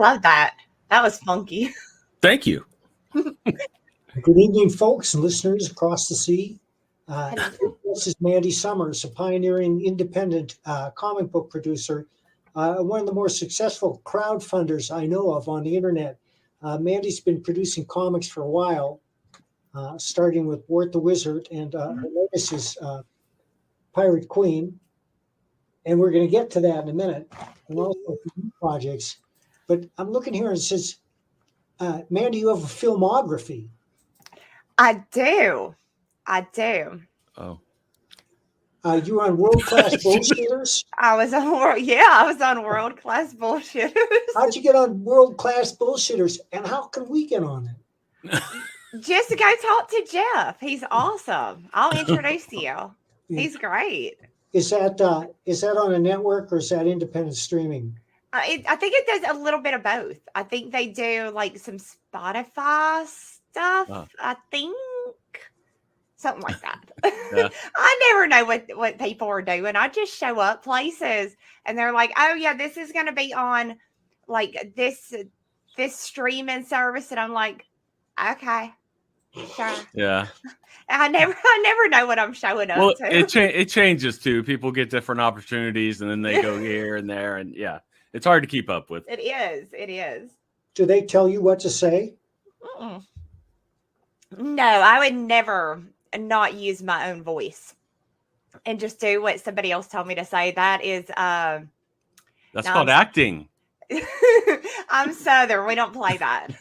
love that. That was funky. Thank you. Good evening, folks and listeners across the sea. This is Mandy Summers, a pioneering independent comic book producer, one of the more successful crowdfunders I know of on the internet. Mandy's been producing comics for a while, starting with Wart the Wizard, and her latest is Pirate Queen. And we're going to get to that in a minute, and also new projects. But I'm looking here and it says, Mandy, you have a filmography. I do. Oh. You were on World Class Bullshitters? I was on World Class Bullshitters. How'd you get on World Class Bullshitters? And how can we get on it? Just go talk to Jeff. He's awesome. I'll introduce you. He's great. Is that on a network or is that independent streaming? I think it does a little bit of both. I think they do like some Spotify stuff. I think something like that. Yeah. I never know what people are doing. I just show up places and they're like, "Oh yeah, this is going to be on like this streaming service," and I'm like, "Okay, sure." Yeah. I never know what I'm showing up to. It changes too. People get different opportunities, and then they go here and there, and yeah, it's hard to keep up with. It is. Do they tell you what to say? Mm-mm. No, I would never not use my own voice and just do what somebody else told me to say. That is that's called acting. I'm Southern. We don't play that.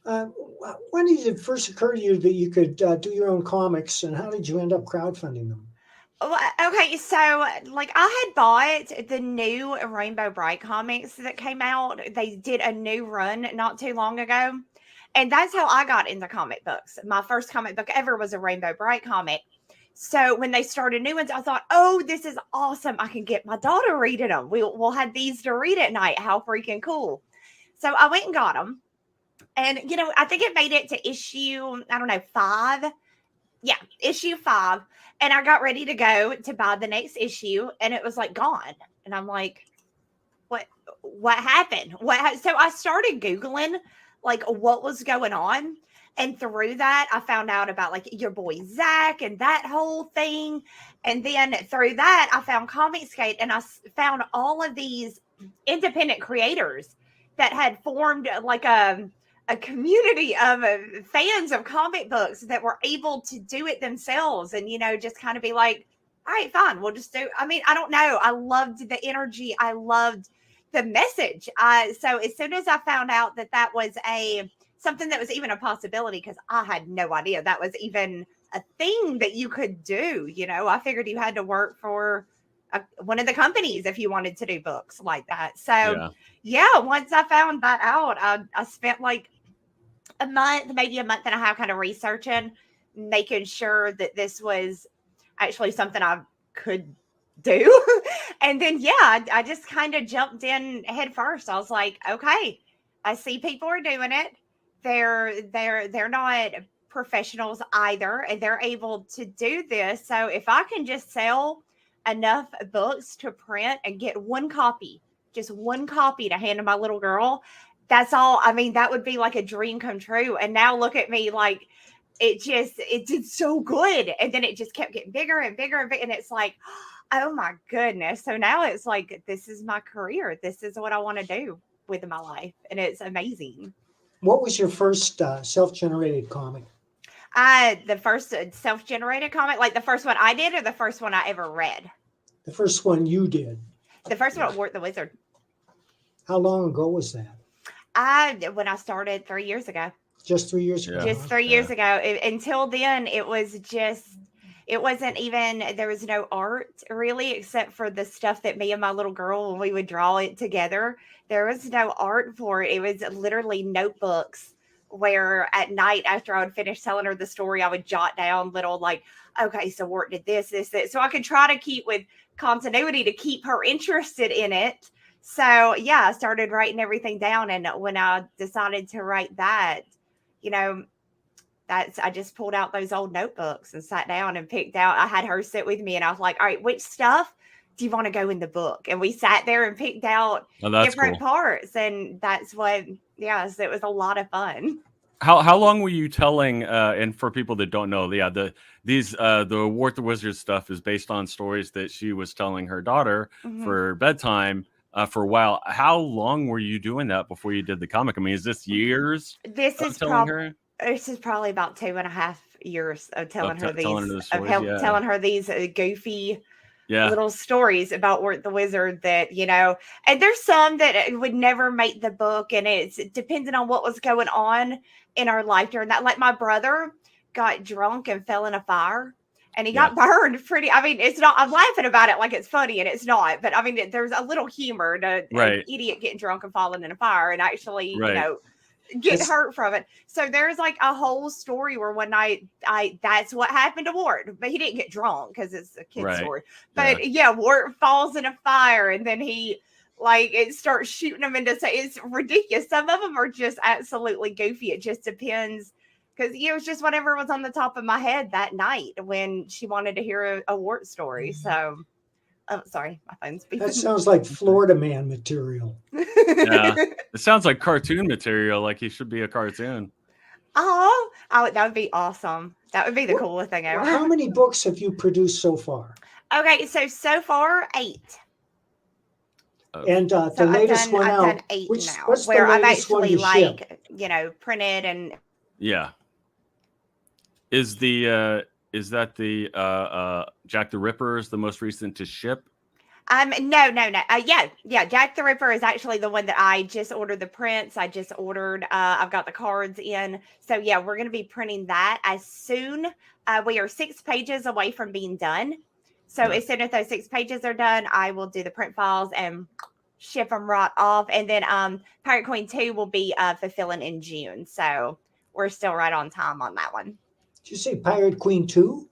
When did it first occur to you that you could do your own comics, and how did you end up crowdfunding them? Okay, so like I had bought the new Rainbow Bright comics that came out. They did a new run not too long ago. And that's how I got into comic books. My first comic book ever was a Rainbow Bright comic. So when they started new ones, I thought, oh, this is awesome. I can get my daughter reading them. We'll have these to read at night. How freaking cool. So I went and got them. And, I think it made it to issue, 5. Yeah, issue 5. And I got ready to go to buy the next issue. And it was like gone. And I'm like, what happened? So I started Googling like what was going on. And through that, I found out about like your boy Zach and that whole thing. And then through that, I found Comicsgate and I found all of these independent creators that had formed like a community of fans of comic books that were able to do it themselves and, just kind of be like, all right, fine, we'll just do. I mean, I don't know. I loved the energy. I loved the message. So as soon as I found out that was something that was even a possibility, because I had no idea that was even a thing that you could do. I figured you had to work for one of the companies if you wanted to do books like that. So yeah, once I found that out, I spent like a month, maybe a month and a half kind of researching, making sure that this was actually something I could do. And then, I just kind of jumped in head first. I was like, okay, I see people are doing it. They're not professionals either, and they're able to do this. So if I can just sell enough books to print and get just one copy to hand to my little girl, that's all. I mean, that would be like a dream come true. And now look at me, like it did so good. And then it just kept getting bigger and bigger and bigger. And it's like, oh my goodness. So now it's like, this is my career. This is what I want to do with my life. And it's amazing. What was your first self-generated comic? The first self-generated comic, like the first one I did or the first one I ever read? The first one you did. The first one, Wart the Wizard. How long ago was that? When I started 3 years ago. Just 3 years ago. Just 3 years ago. Until then, it wasn't even, there was no art really, except for the stuff that me and my little girl, when we would draw it together, there was no art for it. It was literally notebooks where at night after I would finish telling her the story, I would jot down little like, okay, so Wart did this. So I could try to keep with continuity to keep her interested in it. So I started writing everything down. And when I decided to write that, I just pulled out those old notebooks and sat down and picked out. I had her sit with me and I was like, all right, which stuff do you want to go in the book? And we sat there and picked out different parts. And that's what, yes, it was a lot of fun. How long were you telling? And for people that don't know, the Wart the Wizard stuff is based on stories that she was telling her daughter for bedtime for a while. How long were you doing that before you did the comic? I mean, is this years? This is probably about 2.5 years of telling her these goofy little stories about Wart the Wizard that, and there's some that would never make the book, and it's depending on what was going on in our life during that. Like my brother got drunk and fell in a fire, and he got burned pretty. I mean, it's not, I'm laughing about it like it's funny, and it's not, but I mean, there's a little humor to an idiot getting drunk and falling in a fire and actually, get hurt from it. So there's like a whole story where one night that's what happened to Wart, but he didn't get drunk because it's a kid's story. But Wart falls in a fire, and then it starts shooting him into, it's ridiculous. Some of them are just absolutely goofy. It just depends, because it was just whatever was on the top of my head that night when she wanted to hear a Wart story. So sorry, my phone's beeping. That sounds like Florida Man material. Yeah, it sounds like cartoon material. Like he should be a cartoon. Oh, that would be awesome. That would be the coolest thing ever. How many books have you produced so far? Okay, so far 8. And the latest one out. I've done 8 now, where I'm actually printed and. Yeah. Is that the Jack the Ripper is the most recent to ship? No. Yeah. Jack the Ripper is actually the one that I just ordered the prints. I just ordered. I've got the cards in. So yeah, we're going to be printing that as soon. We are 6 pages away from being done. So as soon as those 6 pages are done, I will do the print files and ship them right off. And then Pirate Queen 2 will be fulfilling in June. So we're still right on time on that one. Did you say Pirate Queen 2?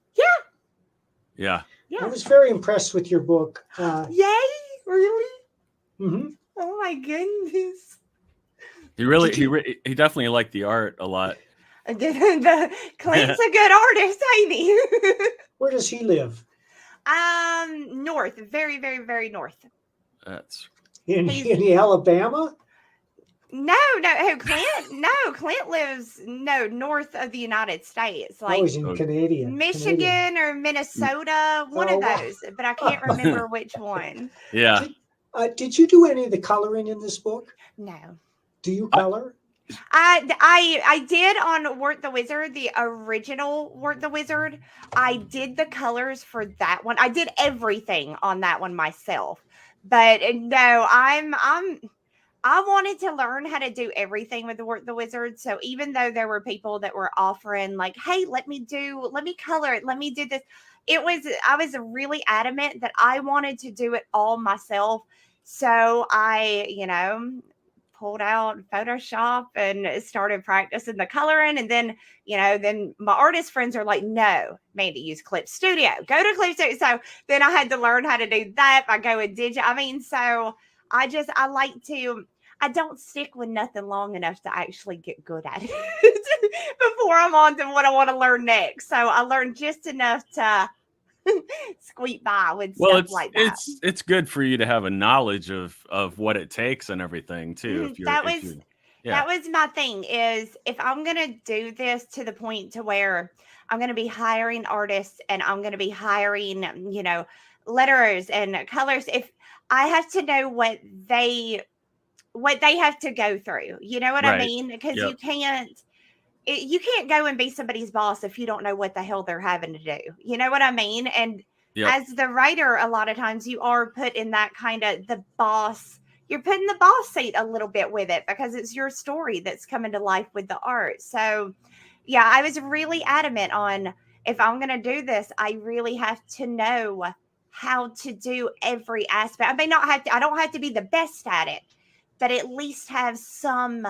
Yeah. I was very impressed with your book. Yay! Really? Mm-hmm. Oh my goodness! He definitely liked the art a lot. Clint's a good artist, ain't he? Where does he live? North, very, very, very north. That's in Alabama. No, Clint lives north of the United States, like he's in Canadian, Michigan or Minnesota, one of those, but I can't remember which one. Yeah. Did you do any of the coloring in this book? No. Do you color? I did on Wart the Wizard, the original Wart the Wizard. I did the colors for that one. I did everything on that one myself, but no, I wanted to learn how to do everything with the Wart the Wizard. So even though there were people that were offering like, hey, let me color it, let me do this. I was really adamant that I wanted to do it all myself. So I, pulled out Photoshop and started practicing the coloring. And then, then my artist friends are like, no, Mandy, use Clip Studio. Go to Clip Studio. So then I had to learn how to do that by going digital. I mean, so I don't stick with nothing long enough to actually get good at it before I'm on to what I want to learn next. So I learned just enough to squeak by with stuff like that. It's good for you to have a knowledge of what it takes and everything too. That was my thing, is if I'm going to do this to the point to where I'm going to be hiring artists and I'm going to be hiring, letterers and colors, if I have to know what they have to go through, you know what I mean? Because you can't go and be somebody's boss if you don't know what the hell they're having to do. You know what I mean? And as the writer, a lot of times you are put in that kind of you're put in the boss seat a little bit with it because it's your story that's coming to life with the art. So yeah, I was really adamant on, if I'm going to do this, I really have to know how to do every aspect. I don't have to be the best at it, but at least have some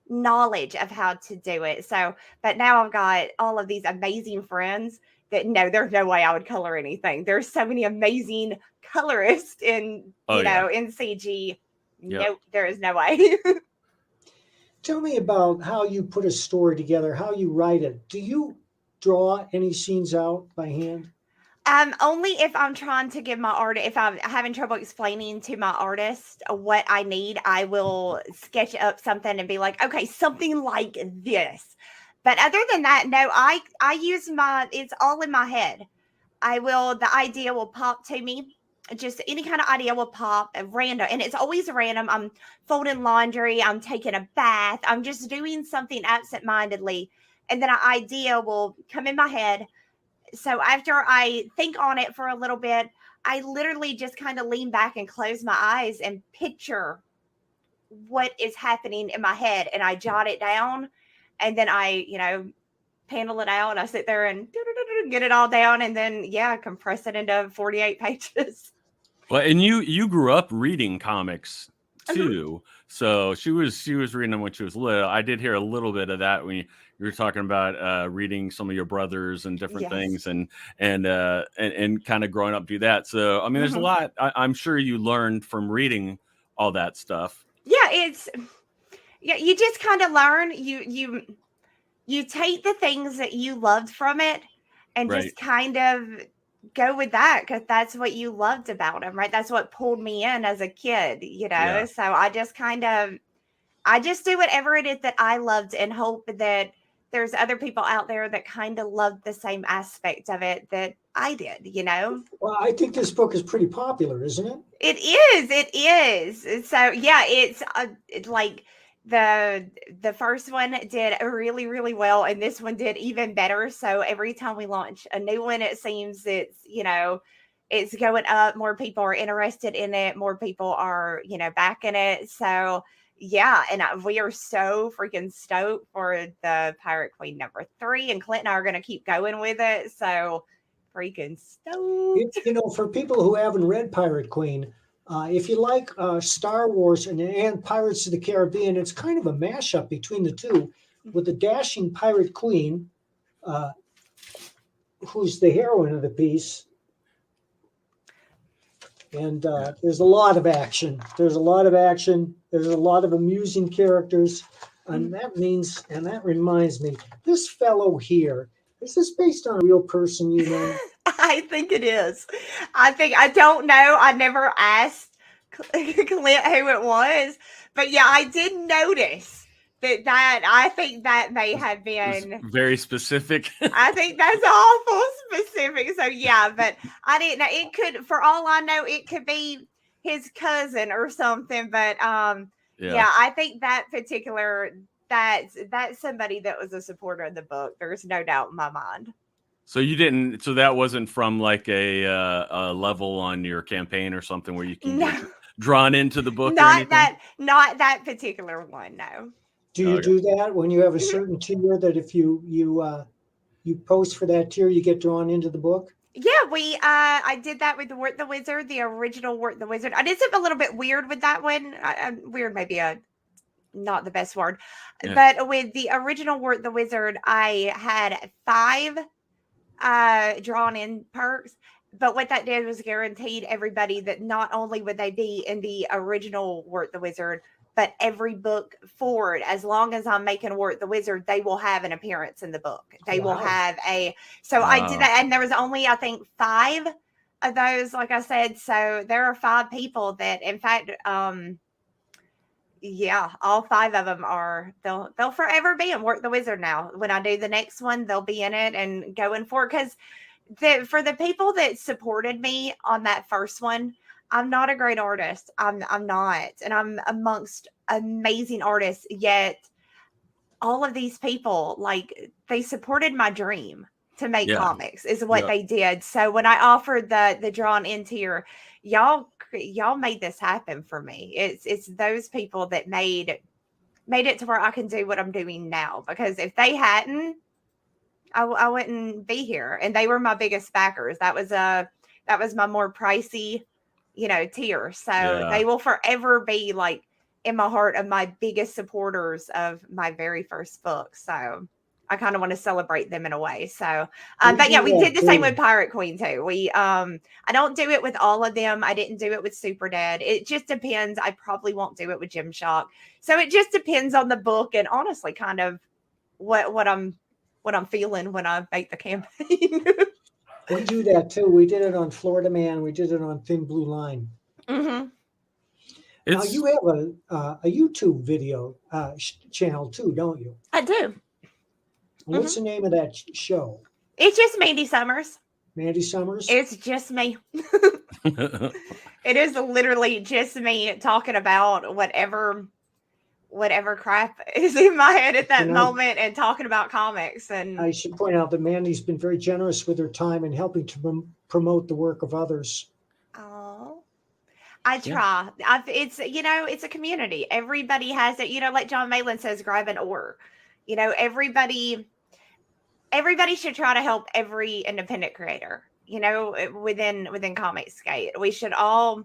knowledge of how to do it. So, but now I've got all of these amazing friends that there's no way I would color anything. There's so many amazing colorists in CG. Nope, there is no way. Tell me about how you put a story together, how you write it. Do you draw any scenes out by hand? Only if I'm trying to give my art, if I'm having trouble explaining to my artist what I need, I will sketch up something and be like, okay, something like this. But other than that, no, I use it's all in my head. The idea will pop to me. Just any kind of idea will pop random. And it's always random. I'm folding laundry. I'm taking a bath. I'm just doing something absentmindedly. And then an idea will come in my head. So after I think on it for a little bit, I literally just kind of lean back and close my eyes and picture what is happening in my head. And I jot it down. And then I, panel it out. I sit there and get it all down, and then compress it into 48 pages. Well, and you grew up reading comics too, so she was reading them when she was little. I did hear a little bit of that when you were talking about reading some of your brothers and different things, and kind of growing up do that. So I mean, there's a lot. I'm sure you learned from reading all that stuff. Yeah, you just kind of learn. You take the things that you loved from it and just kind of go with that, because that's what you loved about them, right? That's what pulled me in as a kid, Yeah. So I just do whatever it is that I loved and hope that there's other people out there that kind of loved the same aspect of it that I did, Well, I think this book is pretty popular, isn't it? It is. So it's like the first one did really, really well, and this one did even better. So every time we launch a new one, it seems it's going up. More people are interested in it. More people are, backing it. So yeah, and we are so freaking stoked for the Pirate Queen #3, and Clint and I are going to keep going with it. So freaking stoked. For people who haven't read Pirate Queen, if you like Star Wars and Pirates of the Caribbean, it's kind of a mashup between the two, with the dashing Pirate Queen, who's the heroine of the piece. And there's a lot of action. There's a lot of amusing characters. And that reminds me, this fellow here, is this based on a real person, I think it is. I don't know. I never asked Clint who it was, but yeah, I did notice that I think that may have been very specific. I think that's awful specific. So yeah, but I didn't know. It could, for all I know, it could be his cousin or something. But I think that particular that's somebody that was a supporter of the book. There's no doubt in my mind. So so that wasn't from like a level on your campaign or something where you can get drawn into the book? Not that particular one, no. Do you do that when you have a certain tier, that if you post for that tier, you get drawn into the book? Yeah, I did that with the Work the Wizard, the original Work the Wizard. I did something a little bit weird with that one. Weird, maybe not the best word, but with the original Work the Wizard, I had 5 drawn in perks. But what that did was guaranteed everybody that not only would they be in the original Work the Wizard, but every book forward, as long as I'm making Work the Wizard, they will have an appearance in the book. They will have I did that. And there was only, I think, 5 of those, like I said. So there are 5 people that, in fact, all 5 of them they'll forever be in Work the Wizard now. When I do the next one, they'll be in it and going forward. Because for the people that supported me on that first one, I'm not a great artist. I'm not. And I'm amongst amazing artists. Yet all of these people, like, they supported my dream to make comics is what they did. So when I offered the drawn in tier, y'all made this happen for me. It's those people that made it to where I can do what I'm doing now. Because if they hadn't, I wouldn't be here. And they were my biggest backers. That was my more pricey, tier. So they will forever be like in my heart of my biggest supporters of my very first book. So I kind of want to celebrate them in a way. So, but yeah, we did the same with Pirate Queen too. I don't do it with all of them. I didn't do it with Super Dead. It just depends. I probably won't do it with Gem Shock. So it just depends on the book, and honestly, kind of what I'm feeling when I make the campaign. We do that too. We did it on Florida Man. We did it on Thin Blue Line. Mm-hmm. Now you have a YouTube video channel too, don't you? I do. What's the name of that show? It's just Mandy Summers. Mandy Summers? It's just me. It is literally just me talking about whatever crap is in my head at that moment and talking about comics. And I should point out that Mandy's been very generous with her time in helping to promote the work of others. Oh, I try. It's it's a community. Everybody has it. Like John Malin says, grab an oar. Everybody should try to help every independent creator. Within Comicsgate, we should all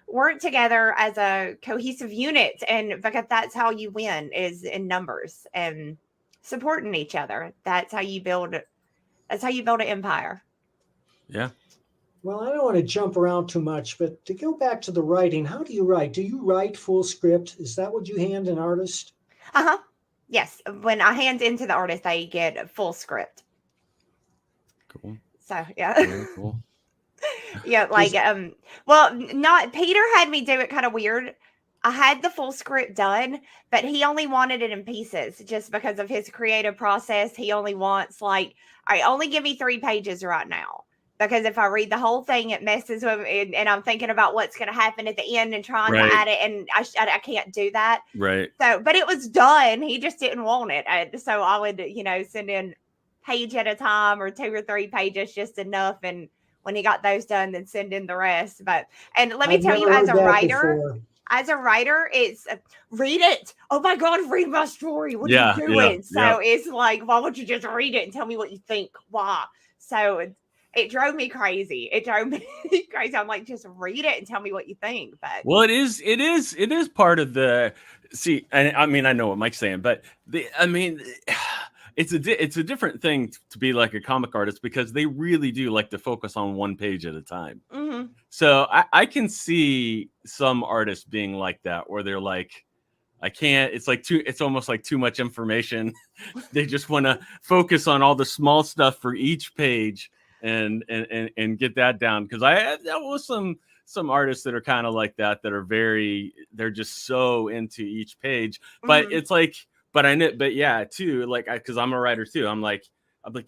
work together as a cohesive unit, and because that's how you win, is in numbers and supporting each other. That's how you build an empire. Yeah. Well, I don't want to jump around too much, but to go back to the writing, how do you write? Do you write full script? Is that what you hand an artist? Yes. When I hand into the artist, they get full script. Cool. So yeah. Very cool. Yeah, Peter had me do it kind of weird. I had the full script done, but he only wanted it in pieces just because of his creative process. He only wants only give me 3 pages right now, because if I read the whole thing, it messes with me, and I'm thinking about what's going to happen at the end and trying to add it, and I can't do that. Right. So, but it was done. He just didn't want it. So I would, send in page at a time or 2 or 3 pages, just enough. And when he got those done, then send in the rest. And let me tell you, as a writer, it's read it. Oh my God, read my story. What are you doing? It's like, why would you just read it and tell me what you think? Why? So it drove me crazy. I'm like, just read it and tell me what you think. But well, it is part of the and I mean, I know what Mike's saying, but it's a different thing to be like a comic artist, because they really do like to focus on 1 page at a time. Mm-hmm. So I can see some artists being like that, where they're like, I can't, it's almost like too much information. They just want to focus on all the small stuff for each page and get that down. Because that was some artists that are kind of like that are they're just so into each page. But it's like, but yeah, too, like, because I'm a writer too. I'm like,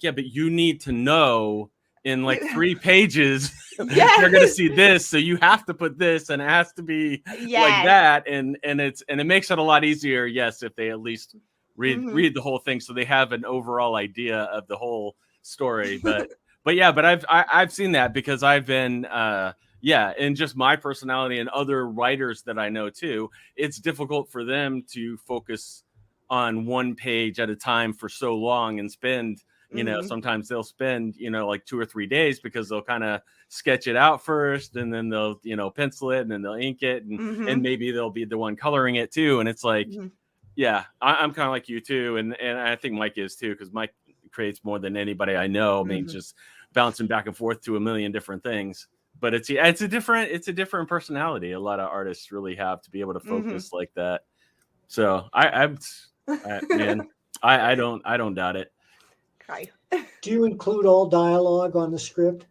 yeah, but you need to know in like 3 pages, they're going to see this. So you have to put this, and it has to be like that. And it makes it a lot easier. Yes. If they at least read the whole thing, so they have an overall idea of the whole story. But I've seen that, because I've been, and just my personality and other writers that I know too, it's difficult for them to focus on 1 page at a time for so long and spend, sometimes they'll spend, like 2 or 3 days, because they'll kind of sketch it out first, and then they'll, pencil it, and then they'll ink it, and maybe they'll be the one coloring it too. And it's like, I'm kind of like you too. And I think Mike is too, because Mike creates more than anybody I know. I mean, just bouncing back and forth to a million different things. But it's a different personality a lot of artists really have to be able to focus like that. So I don't doubt it. Okay. Do you include all dialogue on the script?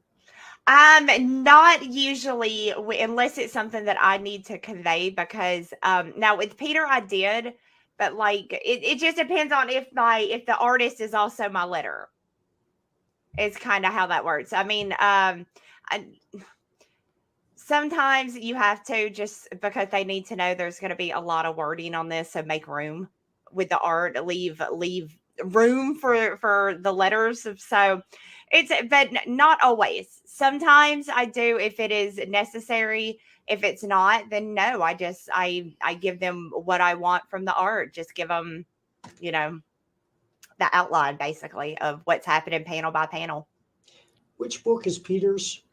Not usually, unless it's something that I need to convey, because now with Peter I did, but like it just depends on if the artist is also my letter. It's kind of how that works. I mean, sometimes you have to, just because they need to know there's going to be a lot of wording on this, so make room with the art, leave room for the letters. So but not always. Sometimes I do if it is necessary. If it's not, then no, I give them what I want from the art. Just give them, the outline basically of what's happening panel by panel. Which book is Peter's?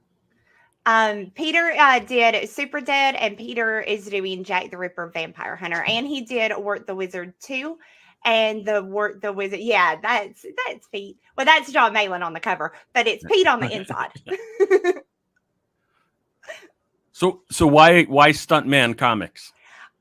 Peter did Super Dead, and Peter is doing Jack the Ripper Vampire Hunter, and he did Work the Wizard 2 and the Work the Wizard. Yeah, that's Pete. Well, that's John Malin on the cover, but it's Pete on the inside. So why Stuntman Comics?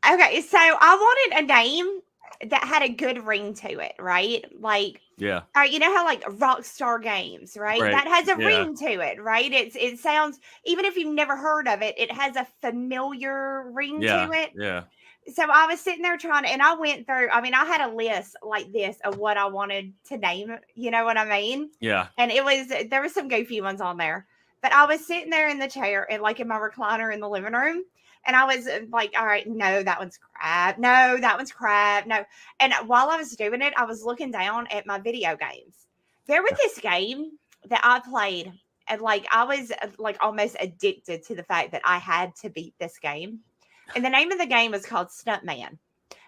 Okay, so I wanted a name that had a good ring to it, right? Like, yeah, you know how like Rockstar Games, right? Right. That has a Yeah. ring to it, right? It sounds, even if you've never heard of it, it has a familiar ring yeah, to it. yeah, So I was sitting there trying to, and I went through, I mean, I had a list like this of what I wanted to name it, you know what I mean? yeah. And there was some goofy ones on there, but I was sitting there in the chair and like in my recliner in the living room. And I was like, all right, no, that one's crap. No, that one's crap. No. And while I was doing it, I was looking down at my video games. There was this game that I played, and like I was like almost addicted to the fact that I had to beat this game. And the name of the game is called Stuntman.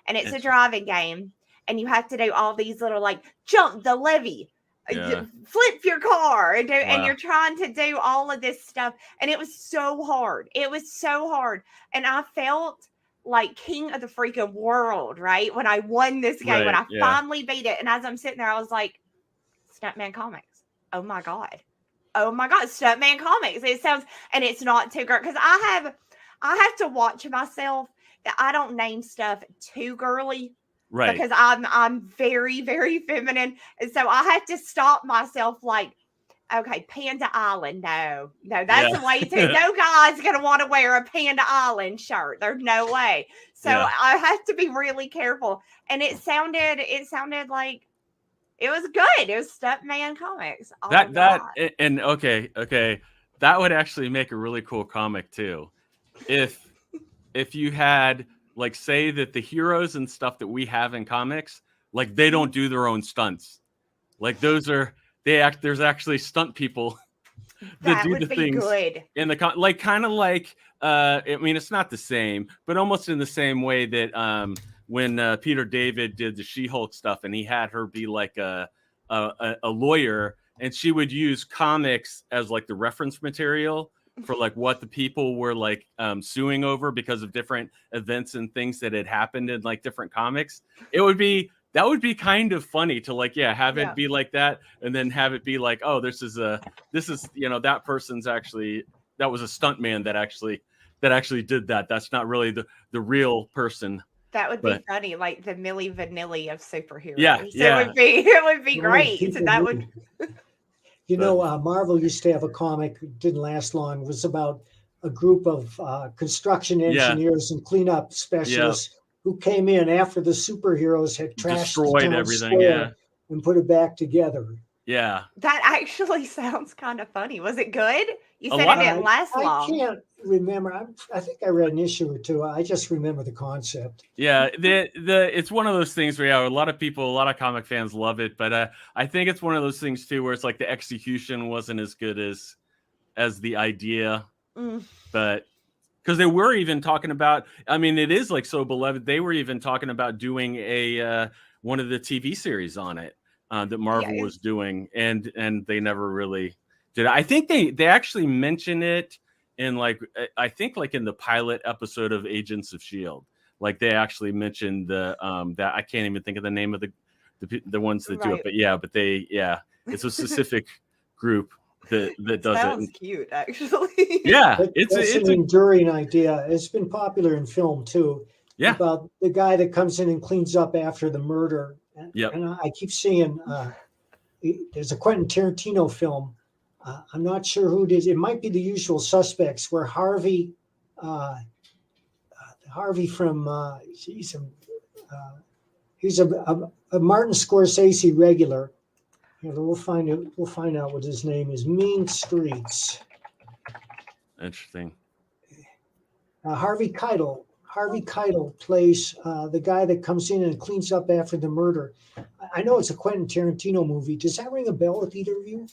And it's a driving game. And you have to do all these little like jump the levee. Yeah. Flip your car and Wow. you're trying to do all of this stuff, and it was so hard. It was so hard, and I felt like king of the freaking world, right? When I won this game, when I finally beat it, and as I'm sitting there, I was like, Stuntman Comics. Oh my god, Stuntman Comics. It sounds, and it's not too great because I have to watch myself that I don't name stuff too girly. Right. Because I'm very, very feminine. And so I had to stop myself like, okay, Panda Island. No, that's the way to. No guy's going to want to wear a Panda Island shirt. There's no way. So I had to be really careful. And it sounded like it was good. It was Stuntman Comics. Oh, and okay. That would actually make a really cool comic too. If you had, like, say that the heroes and stuff that we have in comics, like, they don't do their own stunts. Like, there's actually stunt people that do the things good. In the like, kind of like I mean, it's not the same, but almost in the same way that when Peter David did the She-Hulk stuff, and he had her be like a lawyer, and she would use comics as like the reference material for like what the people were like suing over because of different events and things that had happened in like different comics. That would be kind of funny to like, have it be like that, and then have it be like, oh, this is that person's actually, that was a stuntman that actually did that. That's not really the real person. That would be funny, like the Milli Vanilli of superheroes. Yeah. It would be great. So that would. You know, Marvel used to have a comic, didn't last long. It was about a group of construction engineers and cleanup specialists who came in after the superheroes had destroyed everything, and put it back together. Yeah. That actually sounds kind of funny. Was it good? You said it didn't last long. I can't remember. I think I read an issue or two. I just remember the concept. Yeah, it's one of those things where a lot of comic fans love it, but I think it's one of those things too where it's like the execution wasn't as good as the idea. But because they were even talking about, I mean, it is like so beloved. They were even talking about doing one of the TV series on it that Marvel was doing, and they never really did. I think they actually mention it in like, I think like in the pilot episode of Agents of S.H.I.E.L.D. Like they actually mentioned the that I can't even think of the name of the ones that do it, but it's a specific group that does it. Sounds cute, actually. It's an enduring idea. It's been popular in film too. Yeah, about the guy that comes in and cleans up after the murder. And I keep seeing there's a Quentin Tarantino film. I'm not sure who it is. It might be The Usual Suspects, where Harvey from he's a Martin Scorsese regular. Here, we'll find out what his name is. Mean Streets. Interesting. Harvey Keitel. Harvey Keitel plays the guy that comes in and cleans up after the murder. I know it's a Quentin Tarantino movie. Does that ring a bell with either of you?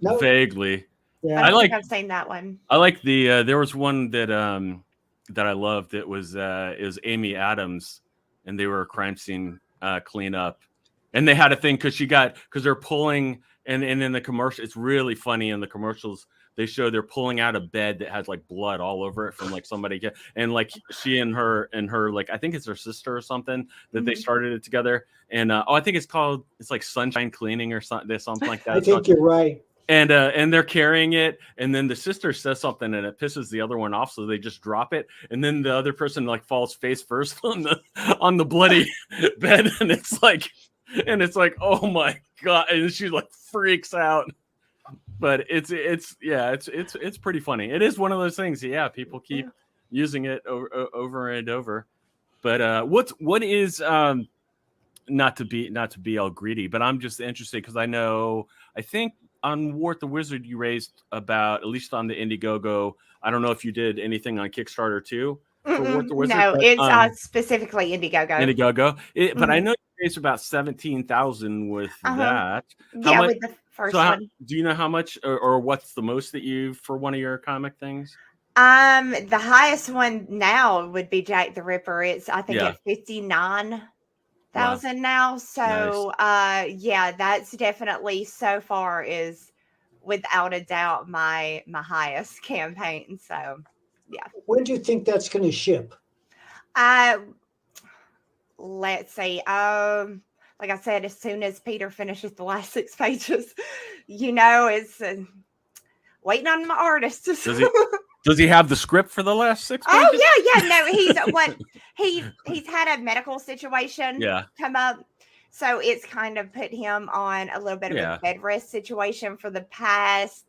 No? Vaguely. Yeah, I think I've seen that one. I like the there was one that I loved. It was Amy Adams, and they were a crime scene cleanup, and they had a thing because they're pulling, and in the commercial, it's really funny in the commercials. They show they're pulling out a bed that has like blood all over it from like somebody, and like she and her like, I think it's her sister or something that they started it together. And I think it's like Sunshine Cleaning or something like that. I think you're right. and they're carrying it, and then the sister says something and it pisses the other one off, so they just drop it, and then the other person like falls face first on the bloody bed, and it's like oh my god, and she like freaks out. But it's pretty funny. It is one of those things. Yeah, people keep using it over and over. But what is not to be all greedy, but I'm just interested because I think on Wart the Wizard you raised about, at least on the Indiegogo. I don't know if you did anything on Kickstarter too for Wart the Wizard. No, it's specifically Indiegogo. Indiegogo, but I know you raised about 17,000 with that. Yeah, with the first one. Do you know how much or what's the most that you for one of your comic things? The highest one now would be Jack the Ripper. It's I think at 59,000 now. So nice. That's definitely so far is without a doubt my highest campaign. So yeah. When do you think that's going to ship? Let's see. Like I said, as soon as Peter finishes the last 6 pages, it's waiting on my artist. Does he have the script for the last 6 pages? Oh yeah. No, he's had a medical situation come up. So it's kind of put him on a little bit of a bed rest situation for the past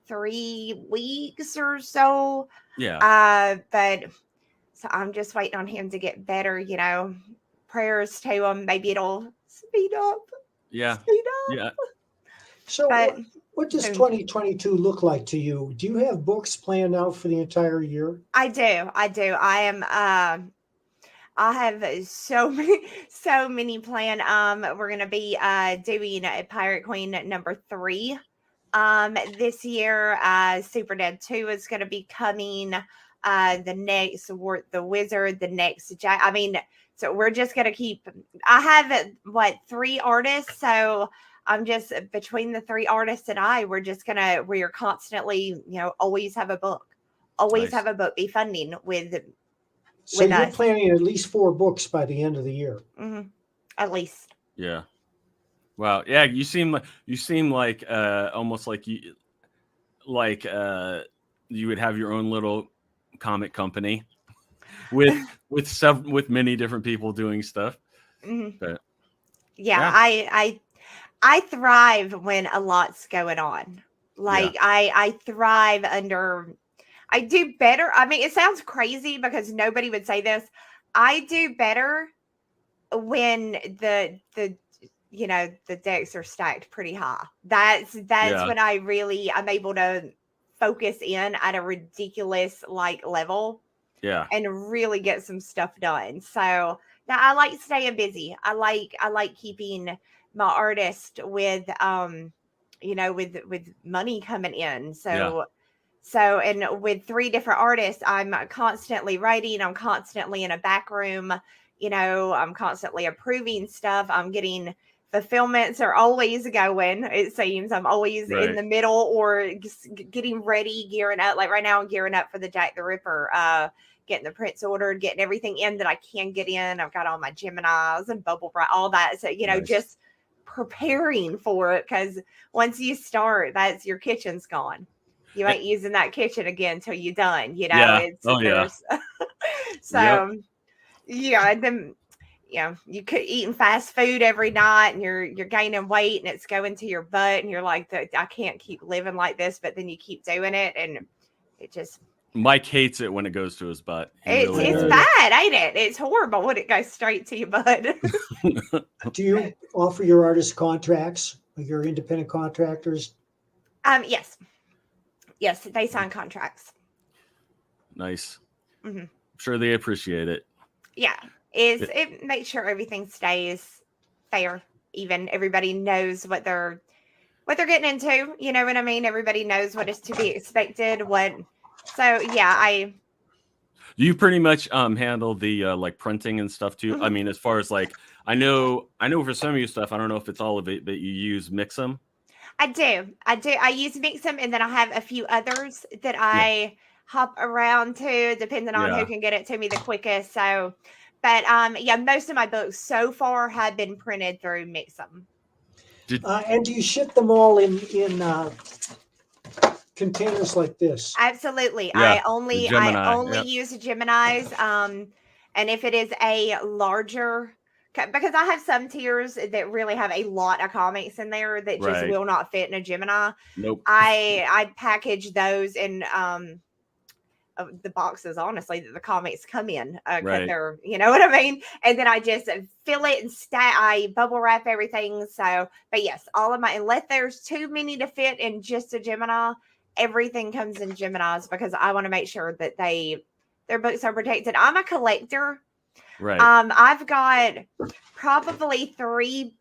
3 weeks or so. Yeah. But so I'm just waiting on him to get better, prayers to him. Maybe it'll speed up. Yeah. Speed up. Yeah. So what does 2022 look like to you? Do you have books planned out for the entire year? I do. I am I have so many planned. We're gonna be doing Pirate Queen number 3 this year. Super Dead 2 is gonna be coming. The next Wart the Wizard, the next Jack. I mean, so we're just gonna keep. I have 3 artists, so I'm just between the 3 artists and we are constantly, always have a book, have a book be funding with. So you're planning at least 4 books by the end of the year. Mm-hmm. At least. Yeah. Wow. Yeah. You seem like almost like you would have your own little comic company with many different people doing stuff. Mm-hmm. But, I thrive when a lot's going on. I thrive under. I do better. I mean, it sounds crazy because nobody would say this. I do better when the decks are stacked pretty high. That's when I'm able to focus in at a ridiculous level. Yeah. And really get some stuff done. So now I like staying busy. I like keeping my artist with with money coming in. So, and with 3 different artists, I'm constantly writing. I'm constantly in a back room. I'm constantly approving stuff. I'm getting fulfillments are always going. It seems I'm always in the middle or getting ready, gearing up. Like right now, I'm gearing up for the Jack the Ripper, getting the prints ordered, getting everything in that I can get in. I've got all my Geminis and Bubble Bright, all that. So, nice. Just preparing for it because once you start, that's your kitchen's gone. You ain't using that kitchen again until you're done. So, and then you could eating fast food every night, and you're gaining weight, and it's going to your butt, and you're like, I can't keep living like this. But then you keep doing it, and it just. Mike hates it when it goes to his butt. It's bad, ain't it? It's horrible when it goes straight to your butt. Do you offer your artists contracts, like your independent contractors? Yes, they sign contracts. Nice. Mm-hmm. I'm sure they appreciate it. Yeah, it makes sure everything stays fair. Even everybody knows what they're getting into. You know what I mean? Everybody knows what is to be expected. So yeah, Do you pretty much handle the printing and stuff too? Mm-hmm. I mean, as far as I know for some of your stuff, I don't know if it's all of it, but you use Mix'em. I do. I use Mix'em, and then I have a few others that I hop around to, depending on who can get it to me the quickest. So, but most of my books so far have been printed through Mix'em. And do you ship them all in containers like this? Absolutely. Yeah, I only Yep. use Geminis. And if it is a larger, because I have some tiers that really have a lot of comics in there that just Right. will not fit in a Gemini. Nope. I package those in the boxes, honestly, that the comics come in, because Right. they're, you know what I mean? And then I just fill it and I bubble wrap everything. So, but yes, all of my, unless there's too many to fit in just a Gemini, everything comes in Geminis, because I want to make sure that their books are protected. I'm a collector. Right. I've got probably three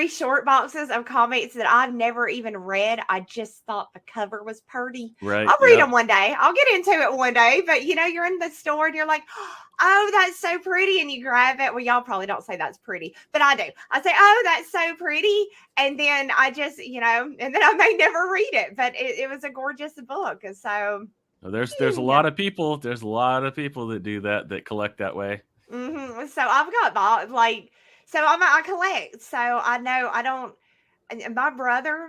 short boxes of comics that I've never even read. I just thought the cover was pretty. Right. I'll read them one day. I'll get into it one day. But you're in the store and you're like, oh, that's so pretty. And you grab it. Well, y'all probably don't say that's pretty, but I do. I say, oh, that's so pretty. And then I just, and then I may never read it, but it was a gorgeous book. So there's a lot of people. There's a lot of people that do that collect that way. Mm-hmm. So I've got so I collect. So I know I don't. My brother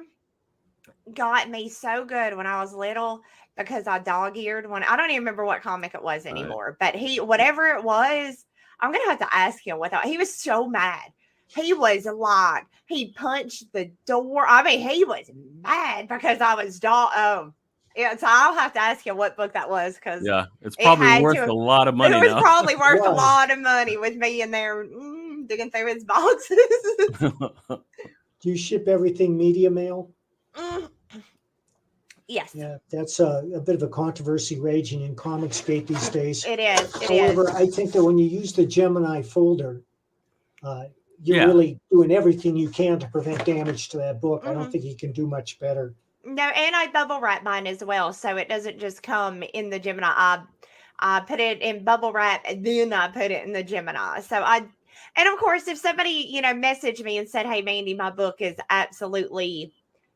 got me so good when I was little, because I dog-eared one. I don't even remember what comic it was anymore, but whatever it was, I'm gonna have to ask him what he was so mad. He was like, he punched the door. I mean, he was mad because I was yeah, so I'll have to ask you what book that was, because it's probably worth a lot of money. It was probably worth a lot of money with me in there digging through his boxes. Do you ship everything media mail? Yes. Yeah, that's a bit of a controversy raging in Comicsgate these days. It is. However, I think that when you use the Gemini folder, you're really doing everything you can to prevent damage to that book. I don't think you can do much better. No, and I bubble wrap mine as well, so it doesn't just come in the Gemini. I put it in bubble wrap and then I put it in the Gemini. So and of course, if somebody messaged me and said, "Hey, Mandy, my book is absolutely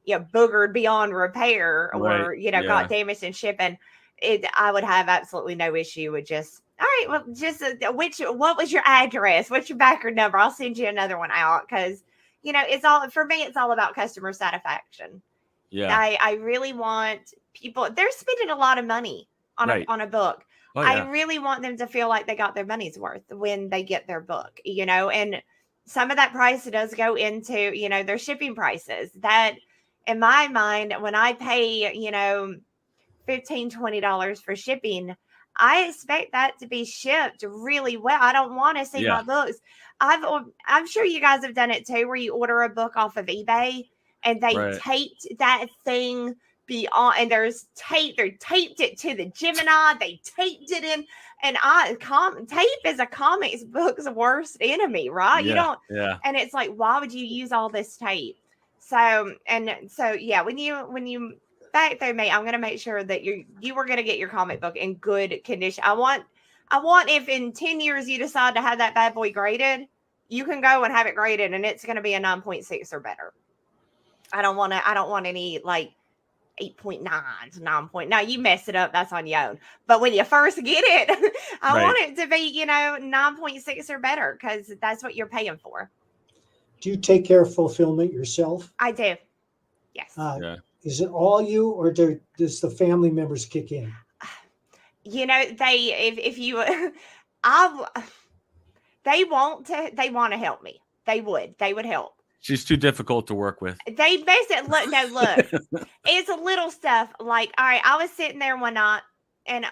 boogered beyond repair," or got damaged in shipping, I would have absolutely no issue with just, all right, well, just what was your address? What's your backer number? I'll send you another one out, because it's all, for me, it's all about customer satisfaction. Yeah, I really want people, they're spending a lot of money on a book. Oh, yeah. I really want them to feel like they got their money's worth when they get their book, and some of that price does go into, their shipping prices. That, in my mind, when I pay, $15, $20 for shipping, I expect that to be shipped really well. I don't want to see my books. I'm sure you guys have done it too, where you order a book off of eBay and they taped that thing beyond, and they taped it to the Gemini. They taped it in, and tape is a comics book's worst enemy, right? You don't, and it's like, why would you use all this tape? So yeah, when you back through me, I'm going to make sure that you are going to get your comic book in good condition. I want if in 10 years you decide to have that bad boy graded, you can go and have it graded and it's going to be a 9.6 or better. I don't want any like 8.9, 9.9. You mess it up, that's on your own. But when you first get it, I want it to be, 9.6 or better, because that's what you're paying for. Do you take care of fulfillment yourself? I do. Yes. Is it all you, or does the family members kick in? They want to help me. They would help. She's too difficult to work with. They basically look. It's a little stuff like, all right, I was sitting there one night, and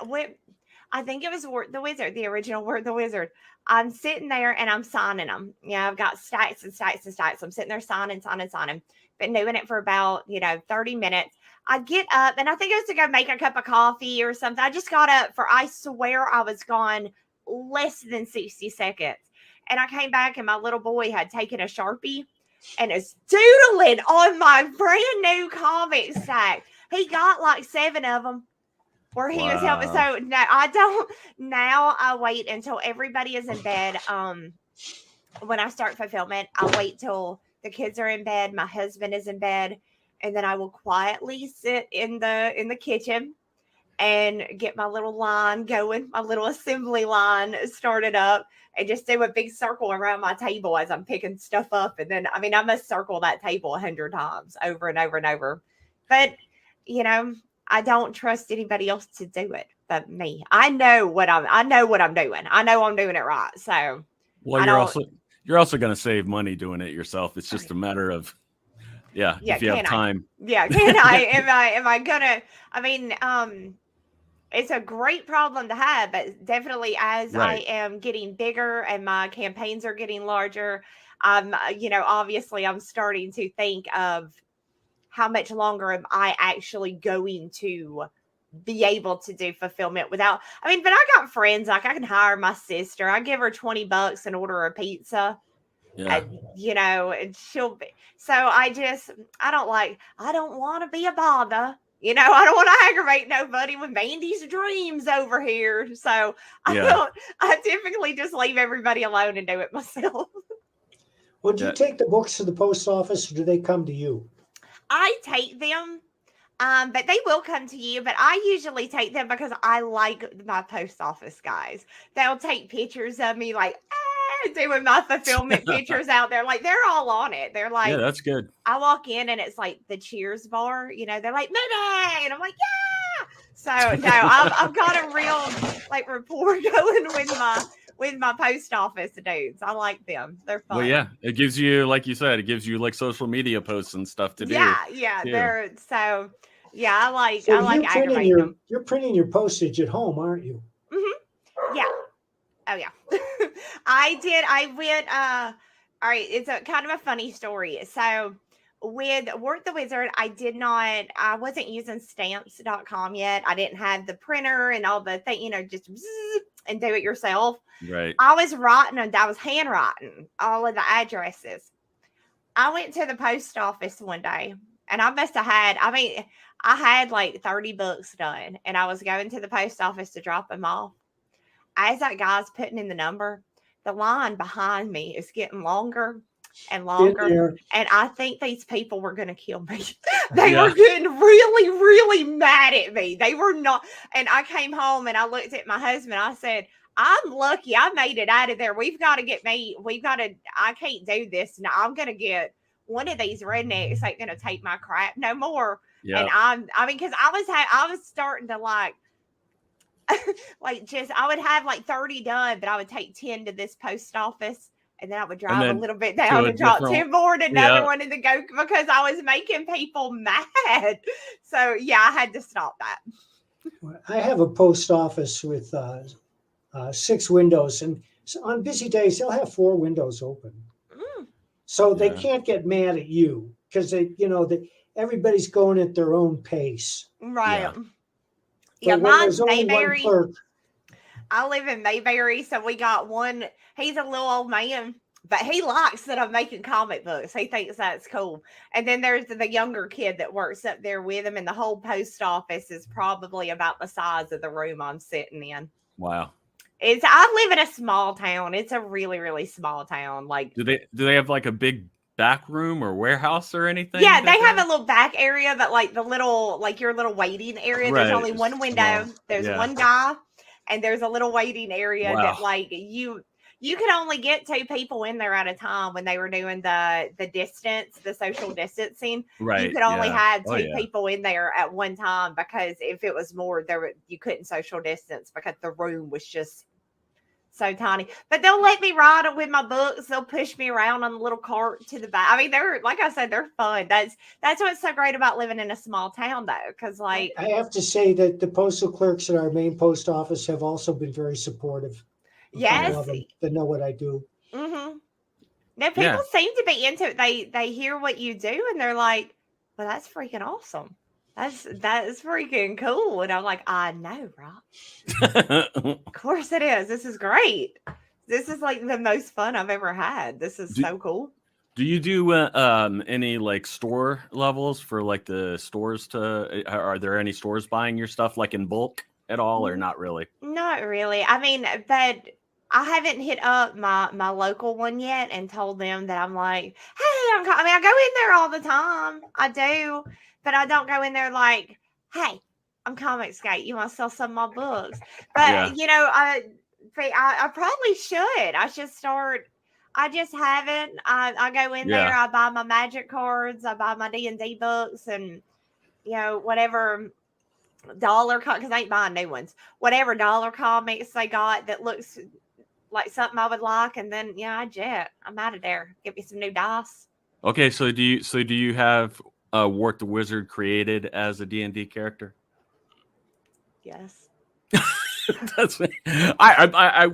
I think it was the Wizard, the original the Wizard. I'm sitting there and I'm signing them. I've got stacks and stacks and stacks. I'm sitting there signing. Been doing it for about 30 minutes. I get up, and I think it was to go make a cup of coffee or something. I just got up I swear I was gone less than 60 seconds. And I came back, and my little boy had taken a Sharpie and is doodling on my brand new comic stack. He got like 7 of them where he was helping. So now I wait until everybody is in bed. When I start fulfillment, I wait till the kids are in bed, my husband is in bed, and then I will quietly sit in the kitchen and get my little line going, my little assembly line started up, and just do a big circle around my table as I'm picking stuff up. And then, I must circle that table 100 times over and over and over. But, I don't trust anybody else to do it but me. I know what I'm doing. I know I'm doing it right. So, well, you're also going to save money doing it yourself. It's just a matter of, if you have time. Yeah, can I? Am I gonna? It's a great problem to have, but definitely as I am getting bigger and my campaigns are getting larger, obviously I'm starting to think of how much longer am I actually going to be able to do fulfillment without, but I got friends, like I can hire my sister. I give her $20 and order a pizza. Yeah. And she'll be, so I don't want to be a bother. I don't want to aggravate nobody with Mandy's dreams over here. So I typically just leave everybody alone and do it myself. Well, do you take the books to the post office or do they come to you? I take them, but they will come to you. But I usually take them because I like my post office guys. They'll take pictures of me like, doing my fulfillment pictures out there. Like, they're all on it. They're like, yeah, that's good. I walk in and it's like the Cheers bar, they're like, Mandy! And I'm like, yeah. So no, I've got a real rapport going with my post office dudes. I like them. They're fun. Well, yeah, it gives you, like you said, it gives you like social media posts and stuff to do. Yeah. They're I like aggravating them. You're printing your postage at home, aren't you? Mm-hmm. Yeah. Oh yeah. I went, all right, it's a kind of a funny story. So with Work the Wizard, I wasn't using stamps.com yet. I didn't have the printer and all the thing, just and do it yourself. Right. I was handwriting all of the addresses. I went to the post office one day and I must have had, I had like 30 books done and I was going to the post office to drop them off. As that guy's putting in the number, the line behind me is getting longer and longer. And I think these people were going to kill me. They were getting really, really mad at me. They were not. And I came home and I looked at my husband. I said, I'm lucky I made it out of there. I can't do this. Now I'm going to get one of these rednecks ain't going to take my crap no more. Yeah. And because I was starting to like, I would have like 30 done, but I would take 10 to this post office and then I would drive a little bit down and drop 10 more to another one in the go because I was making people mad. So yeah, I had to stop that. I have a post office with 6 windows, and on busy days they'll have 4 windows open. So they can't get mad at you because everybody's going at their own pace. Right. Yeah, mine's Mayberry. I live in Mayberry, so we got one. He's a little old man, but he likes that I'm making comic books. He thinks that's cool. And then there's the younger kid that works up there with him, and the whole post office is probably about the size of the room I'm sitting in. Wow. I live in a small town. It's a really, really small town. Like, do they have like a big back room or warehouse or anything? Yeah, they have a little back area, but like your little waiting area. Right. There's only one window. There's one guy, and there's a little waiting area that like you could only get 2 people in there at a time when they were doing the social distancing. Right. You could only have 2 people in there at one time because if it was more, you couldn't social distance because the room was just so tiny. But they'll let me ride with my books. They'll push me around on the little cart to the back. They're, like I said, they're fun. That's what's so great about living in a small town, though, because like I have to say that the postal clerks at our main post office have also been very supportive. Yes, they know what I do. Mm-hmm. Now people seem to be into it. They hear what you do and they're like, "Well, that's freaking awesome. That is freaking cool." And I'm like, "I know, right? Of course it is. This is great. This is like the most fun I've ever had. This is so cool." Do you do any like store levels for like the stores are there any stores buying your stuff like in bulk at all or not really? Not really. But I haven't hit up my local one yet and told them that I'm like, "Hey, I go in there all the time. I do, but I don't go in there like, hey, I'm Comicsgate. You want to sell some of my books? But you know, I probably should. I should start. I just haven't. I go in there. I buy my Magic cards. I buy my D&D books, and you know, whatever dollar because I ain't buying new ones. Whatever dollar comics they got that looks like something I would like, and then I'm out of there. Get me some new dice. Okay, so do you have Wart the Wizard created as a D&D character? Yes. That's I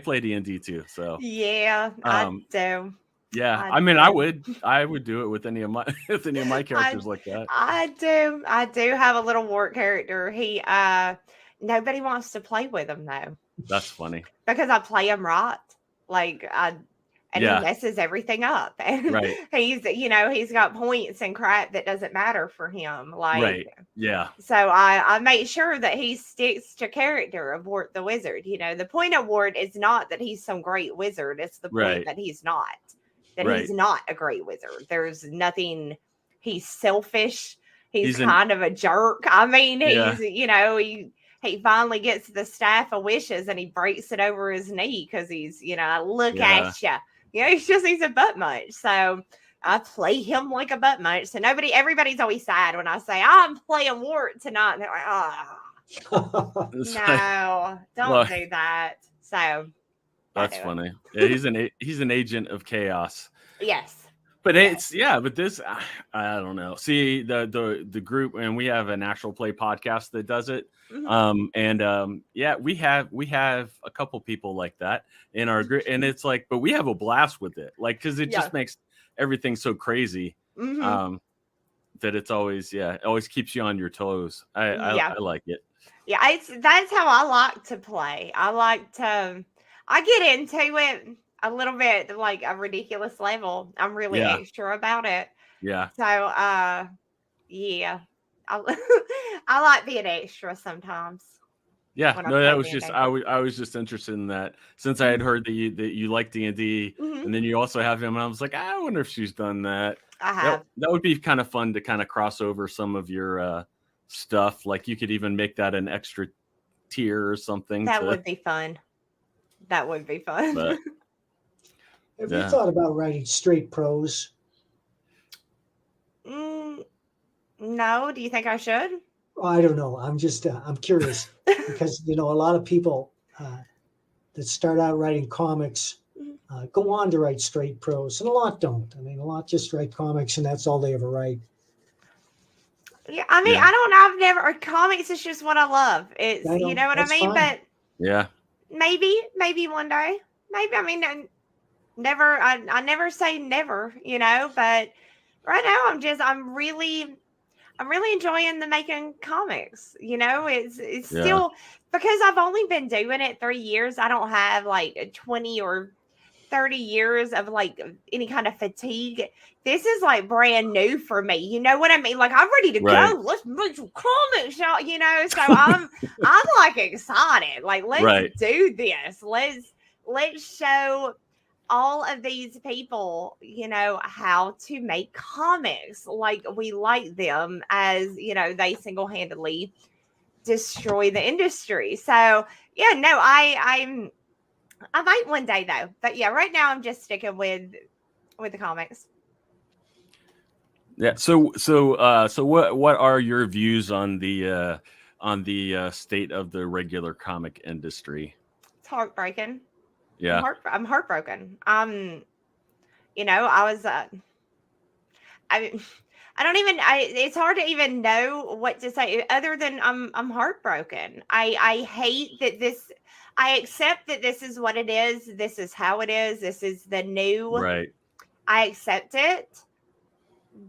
play D&D too, so yeah, I do. Yeah, I mean, I would do it with any of my characters like that. I do have a little Wart character. He nobody wants to play with him though. That's funny because I play him right, he messes everything up. And right. he's got points and crap that doesn't matter for him. Right. Yeah. So I make sure that he sticks to character of Wart the Wizard. You know, the point of Wart is not that he's some great wizard. It's the point that he's not. That he's not a great wizard. There's nothing. He's selfish. He's kind of a jerk. I mean, he finally gets the staff of wishes and he breaks it over his knee because he's, look at you. He's a butt munch. So I play him like a butt munch. So everybody's always sad when I say I'm playing Wart tonight. And they're like, oh, no, don't do that. So that's funny. Yeah, he's an agent of chaos. Yes. But but this, I don't know. See the group, and we have an actual play podcast that does it. Mm-hmm. We have a couple people like that in our group, and it's like, but we have a blast with it, like, because it just makes everything so crazy. Mm-hmm. That it's always it always keeps you on your toes. I like it. Yeah, that's how I like to play. I get into it a little bit like a ridiculous level. I'm really extra about it. Yeah. So I like being extra sometimes. Yeah. No, that was just I was just interested in that since I had heard that you like D&D, and then you also have him, and I was like, I wonder if she's done that. I have. That would be kind of fun to kind of cross over some of your stuff. Like you could even make that an extra tier or something. That would be fun. That would be fun. But, have you thought about writing straight prose? No. Do you think I should? I don't know. I'm just I'm curious because a lot of people that start out writing comics go on to write straight prose, and a lot don't. I mean, a lot just write comics, and that's all they ever write. Yeah, I mean, I don't know. I've never comics is just what I love. It's you know what I mean, fine. But maybe one day. Maybe I mean. I never say never, but right now I'm really enjoying the making comics. It's still because I've only been doing it 3 years. I don't have like 20 or 30 years of like any kind of fatigue. This is like brand new for me. You know what I mean? Like I'm ready to go. Let's make some comics, y'all. So I'm like excited. Like let's do this. Let's show all of these people, how to make comics like we like them, as they single-handedly destroy the industry. So I might one day though, but right now I'm just sticking with the comics. Yeah. So what are your views on the state of the regular comic industry? It's heartbreaking. Yeah, I'm heartbroken. I was. I don't even. It's hard to even know what to say other than I'm heartbroken. I hate that this. I accept that this is what it is. This is how it is. This is the new. Right. I accept it,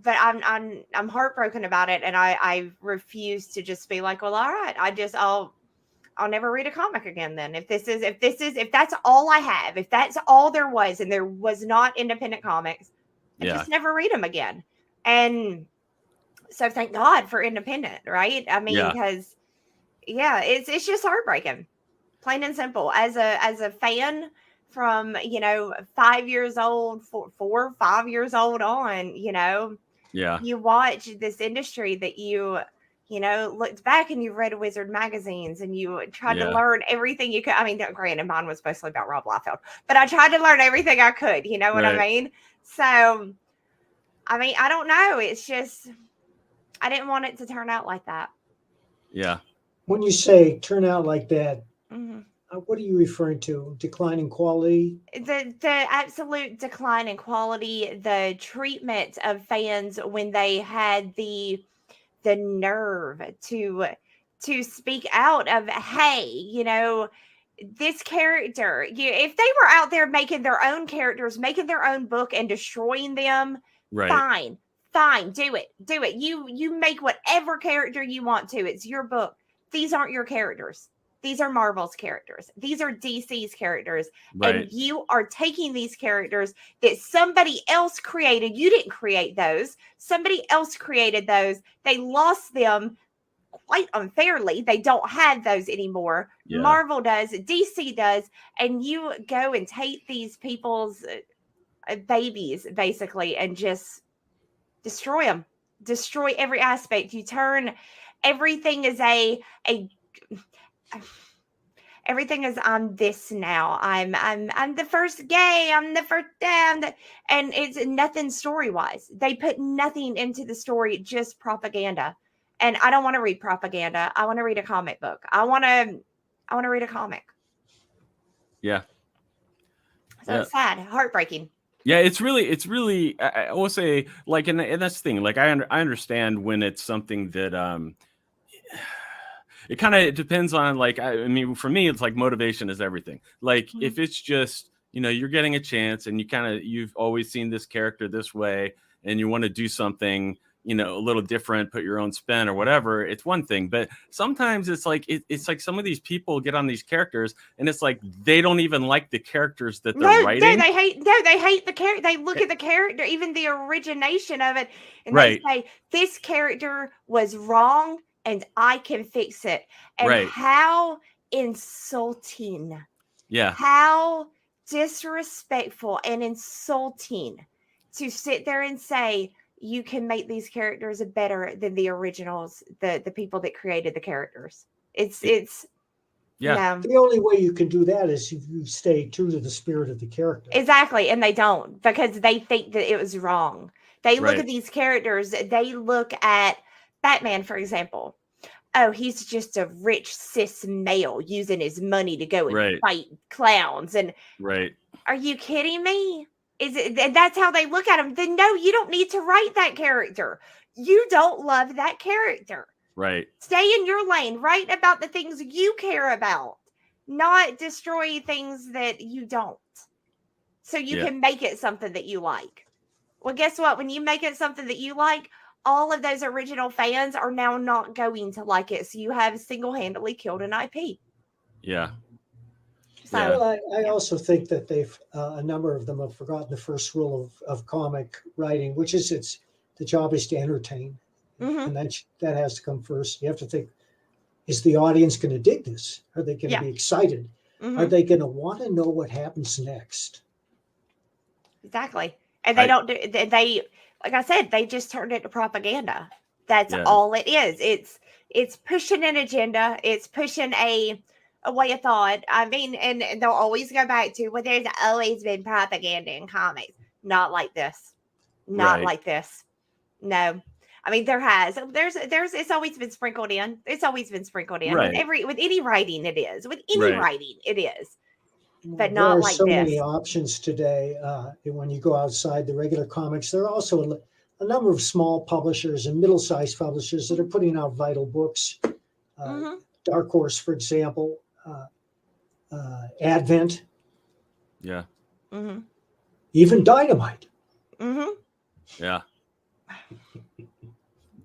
but I'm heartbroken about it, and I refuse to just be like, well, all right. I'll never read a comic again then. If that's all I have, if that's all there was, and there was not independent comics, I just never read them again. And so thank God for independent, right? I mean, because it's just heartbreaking, plain and simple. As a fan from 5 years old, 4 or 5 years old on, you watch this industry that you you know, looked back and you read Wizard magazines and you tried to learn everything you could. I mean, granted, mine was mostly about Rob Liefeld, but I tried to learn everything I could. You know what I mean? So, I mean, I don't know. It's just, I didn't want it to turn out like that. Yeah. When you say turn out like that, what are you referring to? Decline in quality? The absolute decline in quality, the treatment of fans when they had the nerve to speak out of, hey, you know, this character, if they were out there making their own characters, making their own book and destroying them, fine, do it. You make whatever character you want to. It's your book. These aren't your characters. These are Marvel's characters. These are DC's characters. And you are taking these characters that somebody else created. You didn't create those. Somebody else created those. They lost them quite unfairly. They don't have those anymore. Yeah. Marvel does. DC does. And you go and take these people's babies, basically, and just destroy them. Destroy every aspect. You turn everything is everything is I'm this now. I'm the first gay. I'm the first and it's nothing story wise. They put nothing into the story, just propaganda. And I don't want to read propaganda. I want to read a comic book. I want to read a comic. Yeah. So it's sad, heartbreaking. Yeah, it's really. I will say, like, and that's the thing. Like, I understand when it's something that it kind of depends on, like, I mean, for me, it's like motivation is everything. Like, if it's just, you know, you're getting a chance and you've always seen this character this way and you want to do something, you know, a little different, put your own spin or whatever, it's one thing. But sometimes it's like, it's like some of these people get on these characters and it's like, they don't even like the characters that they're writing. They hate the character. They look at the character, even the origination of it. And they say, this character was wrong and I can fix it. And how insulting. Yeah. How disrespectful and insulting to sit there and say, you can make these characters better than the originals, the people that created the characters. It's The only way you can do that is if you stay true to the spirit of the character. Exactly. And they don't, because they think that it was wrong. They look at these characters. They look at Batman, for example. Oh, he's just a rich cis male using his money to go and fight clowns. And are you kidding me? That's how they look at him? Then no, you don't need to write that character. You don't love that character. Right. Stay in your lane. Write about the things you care about, not destroy things that you don't. So you can make it something that you like. Well, guess what? When you make it something that you like, all of those original fans are now not going to like it. So you have single-handedly killed an IP. Yeah. So, well, I also think that a number of them have forgotten the first rule of comic writing, which is the job is to entertain. And that has to come first. You have to think, is the audience going to dig this? Are they going to be excited? Are they going to want to know what happens next? Exactly. And they don't do, they, like I said, they just turned it to propaganda. That's all it is. It's pushing an agenda. It's pushing a way of thought. I mean, and they'll always go back to, well, there's always been propaganda in comics. Not like this. Not like this. No. I mean, there has. There's. It's always been sprinkled in. It's always been sprinkled in. With any writing, it is. With any writing, it is. But not like this. There are so many options today. When you go outside the regular comics, there are also a number of small publishers and middle-sized publishers that are putting out vital books. Dark Horse, for example, Advent. Yeah. Even Dynamite. Yeah.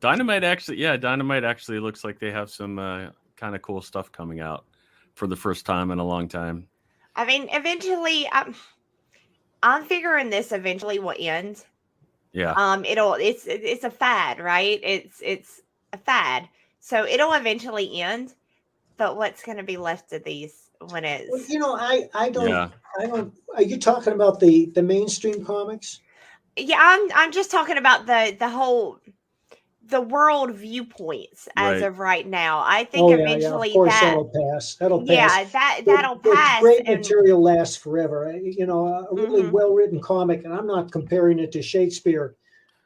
Dynamite actually looks like they have some kind of cool stuff coming out for the first time in a long time. I mean, eventually, I'm figuring this eventually will end. Yeah. It's a fad, right? It's a fad, so it'll eventually end. But what's going to be left of these when it's? Well, you know, I don't. Are you talking about the mainstream comics? Yeah, I'm just talking about the the world viewpoints as Right. of right now. I think Oh, eventually of course that that'll pass. That'll yeah, pass. that'll But pass. great And material lasts forever. You know, a really Mhm. well-written comic, and I'm not comparing it to Shakespeare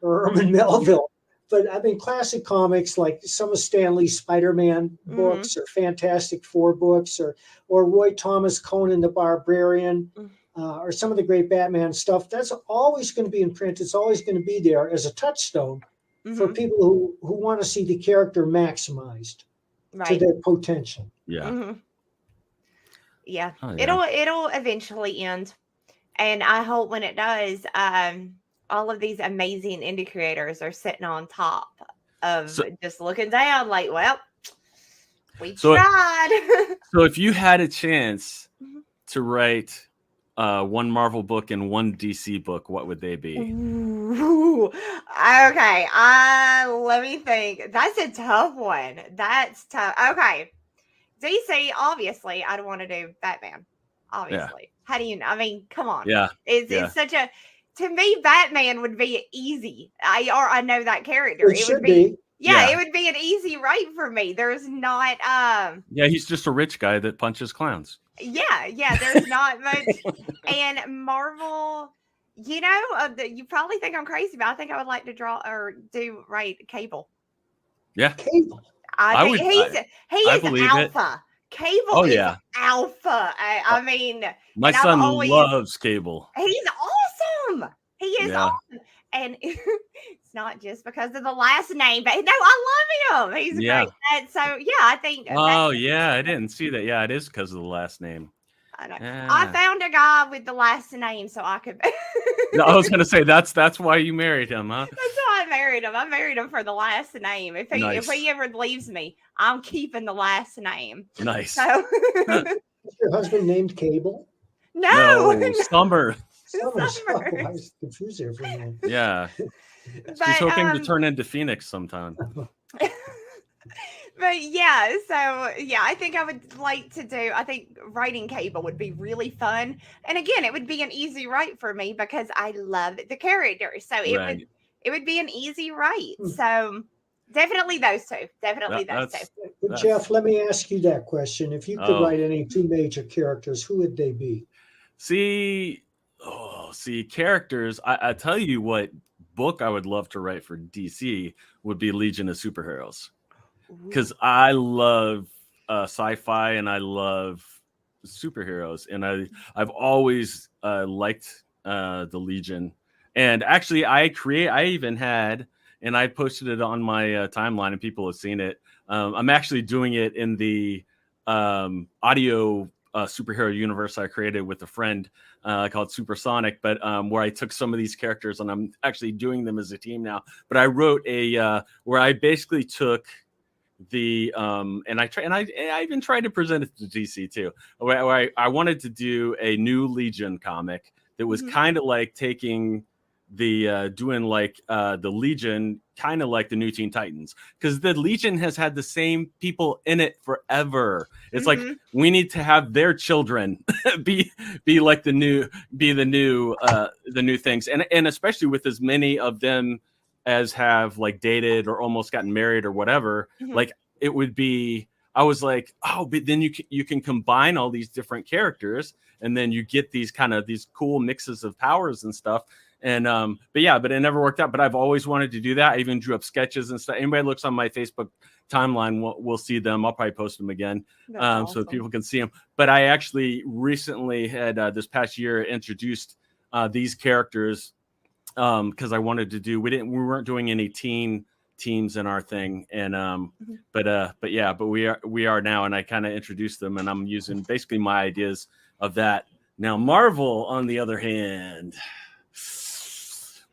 or Herman Melville, but I mean, classic comics like some of Stanley's Spider-Man books or Fantastic Four books or Roy Thomas Conan the Barbarian or some of the great Batman stuff, that's always going to be in print. It's always going to be there as a touchstone for people who want to see the character maximized to right. their potential. Yeah. Mhm. Yeah. Oh, yeah. It'll eventually end. And I hope when it does, all of these amazing indie creators are sitting on top of just looking down like, well, we tried. So if you had a chance to write one Marvel book and one DC book, what would they be? Ooh, okay. Let me think. That's a tough one. That's tough. Okay. DC, obviously, I'd want to do Batman. Obviously. Yeah. How do you know? I mean, come on. Yeah. It's such a, to me, Batman would be easy. I know that character. It should be. Yeah, it would be an easy write for me. There's not yeah, he's just a rich guy that punches clowns. Yeah, there's not much. And Marvel, you know, you probably think I'm crazy, but I think I would like to draw or write Cable. Yeah. Cable. I think he is alpha. Cable is alpha. I mean, my son loves Cable. He's awesome. He is awesome. And it's not just because of the last name, but no, I love him. He's great. And so, yeah, I think. Oh, yeah, I didn't see that. Yeah, it is because of the last name. I know. I found a guy with the last name, so I could. No, I was gonna say that's why you married him, huh? That's why I married him. I married him for the last name. If he ever leaves me, I'm keeping the last name. Nice. So, is your husband named Cable? No, Summer. Summer. I was confused there for a moment. Yeah, she's hoping to turn into Phoenix sometime. But yeah, so yeah, I think I would like to do. I think writing Cable would be really fun, and again, it would be an easy write for me because I love the character. So it would be an easy write. So definitely those two. Definitely those two. Jeff, let me ask you that question. If you could write any two major characters, who would they be? See, characters. I tell you what book I would love to write for DC would be Legion of Superheroes. Because I love sci-fi and I love superheroes, and I've always liked the Legion. And actually, I even had, and I posted it on my timeline, and people have seen it. I'm actually doing it in the audio superhero universe I created with a friend called Supersonic, but where I took some of these characters and I'm actually doing them as a team now. But I wrote where I basically took the and I even tried to present it to DC too, where I wanted to do a new Legion comic that was kind of like taking the doing like the Legion kind of like the new Teen Titans, because the Legion has had the same people in it forever. It's like we need to have their children be like the new things, and especially with as many of them as have like dated or almost gotten married or whatever, like it would be, I was like, oh, but then you can combine all these different characters and then you get these cool mixes of powers and stuff. And but it never worked out. But I've always wanted to do that. I even drew up sketches and stuff. Anybody looks on my Facebook timeline will see them. I'll probably post them again so that people can see them. But I actually recently had this past year introduced these characters because I wanted to do. We weren't doing any teen teams in our thing, and but we are now, and I kind of introduced them, and I'm using basically my ideas of that. Now Marvel, on the other hand.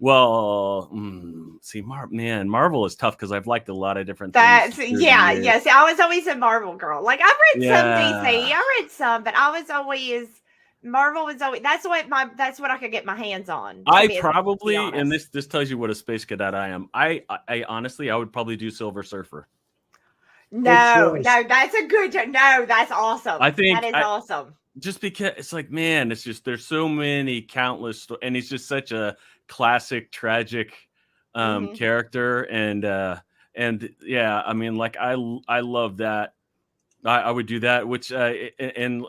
Well, Marvel is tough because I've liked a lot of different things. Yes. I was always a Marvel girl. Like I've read some DC, I read some, but I was always Marvel was always that's what I could get my hands on. I probably, and this tells you what a space cadet I am. I honestly I would probably do Silver Surfer. No, that's a good. No, that's awesome. I think that is awesome. Just because it's like, man, it's just there's so many countless, and he's just such a classic tragic character, and And yeah, I mean, like I love that. I would do that. Which and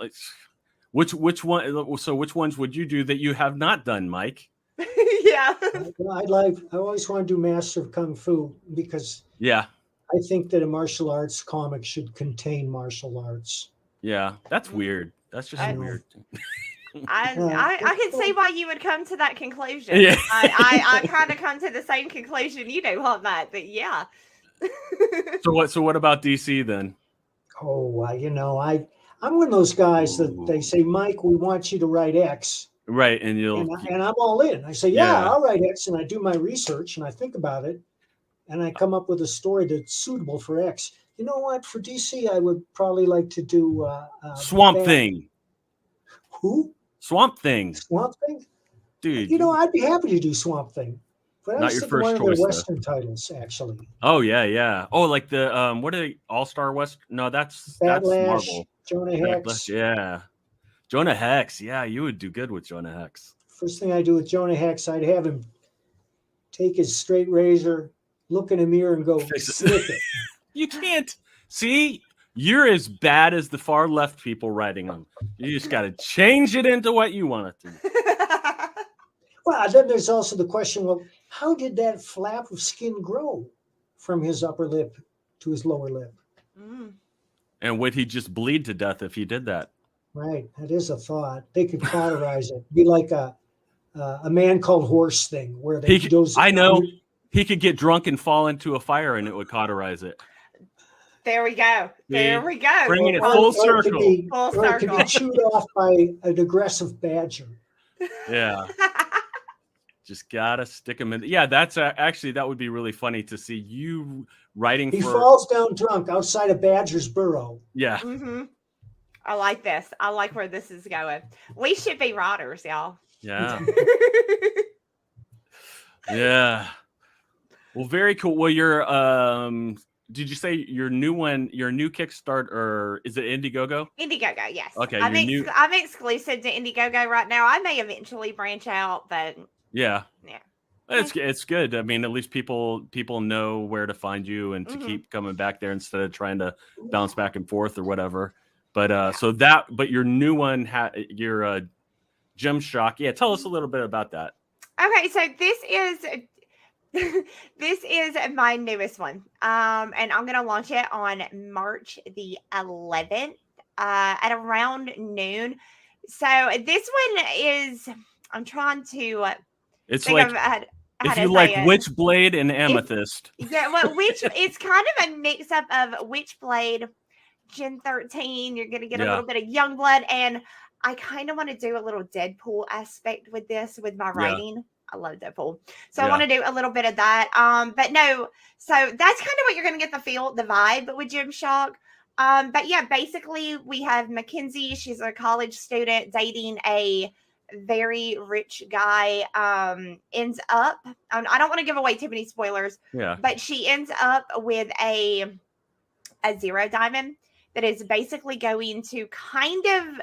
which one? So which ones would you do that you have not done, Mike? Yeah. I always want to do Master of Kung Fu because Yeah. I think that a martial arts comic should contain martial arts. Yeah, that's weird. That's just weird. I can see why you would come to that conclusion. Yeah. I kind of come to the same conclusion you do on that, but yeah. So what about DC then? Oh, I'm one of those guys that they say, Mike, we want you to write X. Right, and I'm all in. I say, yeah, I'll write X, and I do my research and I think about it, and I come up with a story that's suitable for X. You know what? For DC, I would probably like to do Swamp Thing. Who? Swamp Thing. Swamp Thing? Dude. I'd be happy to do Swamp Thing. But not your first choice, their Western titles, actually. Oh, yeah. Oh, like the what are they? All-Star West? No, that's Marvel. Jonah Hex. Yeah. Jonah Hex. Yeah, you would do good with Jonah Hex. First thing I do with Jonah Hex, I'd have him take his straight razor, look in a mirror, and go, slick it. You can't. See? You're as bad as the far left people writing them. You just got to change it into what you want it to be. Well, then there's also the question, well, how did that flap of skin grow from his upper lip to his lower lip? And would he just bleed to death if he did that? Right. That is a thought. They could cauterize it. Be like a Man Called Horse thing where they I know. He could get drunk and fall into a fire and it would cauterize it. There we go. There we go. Bringing it full circle. It could be chewed off by an aggressive badger. Yeah. Just gotta stick him in. Yeah, that's actually that would be really funny to see you writing. He falls down drunk outside a badger's burrow. Yeah. Mm-hmm. I like this. I like where this is going. We should be writers, y'all. Yeah. Yeah. Well, very cool. Well, your did you say your new Kickstarter, or is it Indiegogo? Indiegogo, yes. Okay. I'm exclusive to Indiegogo right now. I may eventually branch out, but yeah. It's good. I mean, at least people know where to find you and to keep coming back there instead of trying to bounce back and forth or whatever. But but your new one your Gem Shock. Yeah, tell us a little bit about that. Okay, so this is my newest one. And I'm gonna launch it on March the 11th at around noon. So this one is, I'm trying to it's like if you like Witchblade and Amethyst. It's kind of a mix up of Witchblade, Gen 13. You're gonna get a little bit of Youngblood, and I kind of want to do a little Deadpool aspect with this with my writing. I love Deadpool, so I want to do a little bit of that. But no, so that's kind of what you're gonna get the vibe with Gem Shock. But yeah, basically we have Mackenzie. She's a college student dating a very rich guy. Ends up, I don't want to give away too many spoilers. Yeah, but she ends up with a zero diamond that is basically going to kind of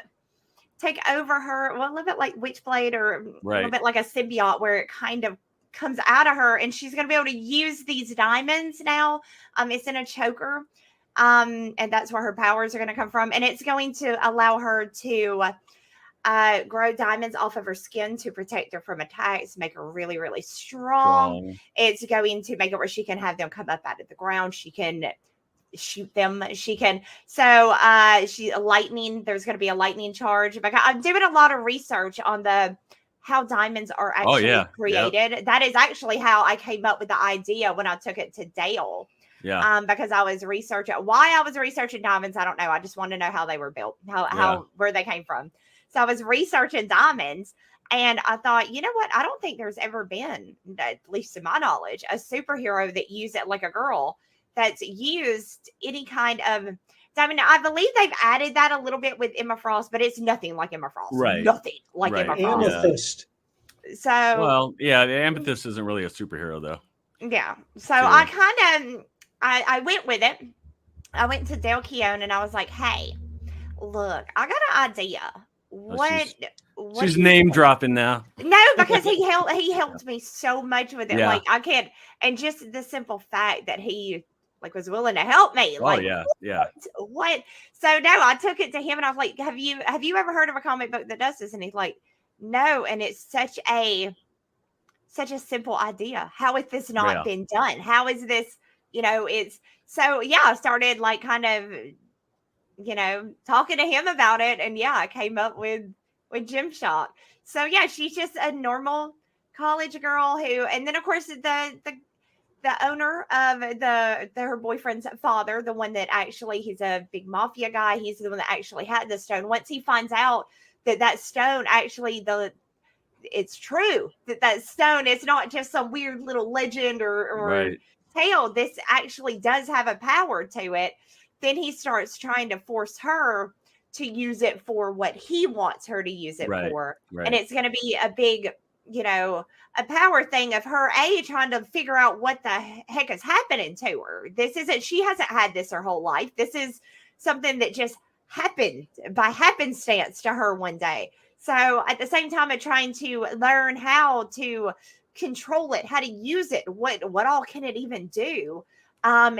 take over her, well, a little bit like Witchblade or a little bit like a symbiote where it kind of comes out of her, and she's going to be able to use these diamonds now. It's in a choker, and that's where her powers are going to come from, and it's going to allow her to grow diamonds off of her skin to protect her from attacks, make her really, really strong. It's going to make it where she can have them come up out of the ground. She can shoot them. She can. So lightning. There's going to be a lightning charge. But I'm doing a lot of research on how diamonds are actually created. Yep. That is actually how I came up with the idea when I took it to Dale. Yeah. Because I was researching why I was researching diamonds. I don't know. I just wanted to know how they were built, where they came from. So I was researching diamonds, and I thought, you know what? I don't think there's ever been, at least to my knowledge, a superhero that used it like a girl that's used any kind of diamond. Now, I believe they've added that a little bit with Emma Frost, but it's nothing like Emma Frost. Right. Nothing like Emma Frost. Amethyst. So well, yeah, the Amethyst isn't really a superhero though. Yeah. So I kind of I went with it. I went to Dale Keown and I was like, hey, look, I got an idea. What She's name dropping now. No, because he helped me so much with it. Yeah. Like I can't, and just the simple fact that he like was willing to help me. Oh Like, yeah. What? So no, I took it to him and I was like, have you ever heard of a comic book that does this? And he's like, no. And it's such a simple idea. How has this not been done? How is this, it's so I started like kind of, talking to him about it. And I came up with Gymshock. So she's just a normal college girl and then of course the owner of her boyfriend's father, the one that actually, he's a big mafia guy. He's the one that actually had the stone. Once he finds out that stone actually it's true that stone is not just some weird little legend or tale. This actually does have a power to it. Then he starts trying to force her to use it for what he wants her to use it for. Right. And it's going to be a big, a power thing of her trying to figure out what the heck is happening to her. She hasn't had this her whole life. This is something that just happened by happenstance to her one day. So at the same time of trying to learn how to control it, how to use it, what all can it even do?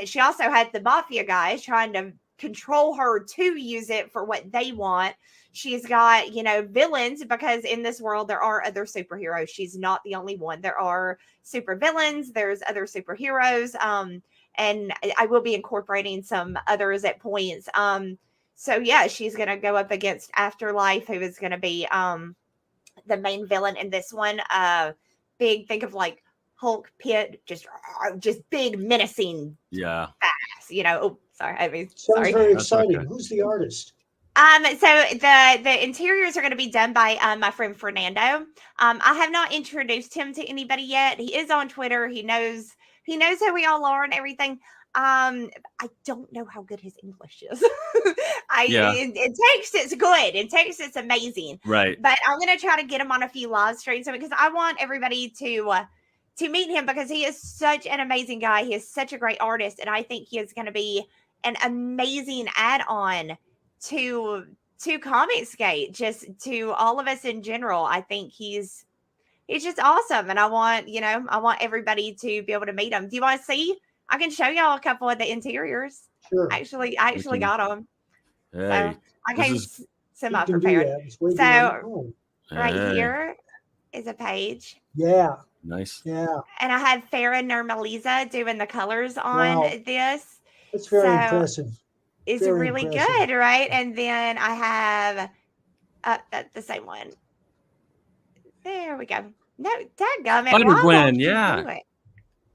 She also had the mafia guys trying to control her to use it for what they want. She's got, villains, because in this world there are other superheroes. She's not the only one. There are super villains. There's other superheroes. And I will be incorporating some others at points. So she's going to go up against Afterlife, who is going to be the main villain in this one. Think of like Hulk Pit, just big menacing. Yeah. Fast, Oh, sorry. Sounds very exciting. Okay. Who's the artist? So the interiors are going to be done by my friend Fernando. I have not introduced him to anybody yet. He is on Twitter. He knows who we all are and everything. I don't know how good his English is. In text it's good. In text it's amazing. Right. But I'm going to try to get him on a few live streams because I want everybody to meet him because he is such an amazing guy. He is such a great artist, and I think he is going to be an amazing add-on to Comicsgate, just to all of us in general. I think he's just awesome, and I want everybody to be able to meet him. Do you want to see? I can show y'all a couple of the interiors. Sure. I actually got them. Hey, so I came semi-prepared. So right here is a page. Yeah. Nice. Yeah. And I had Farah Nurmaliza doing the colors on this. That's very impressive. It's very really impressive. Good, right? And then I have the same one. There we go. No, dadgummit. Spider-Gwen, yeah.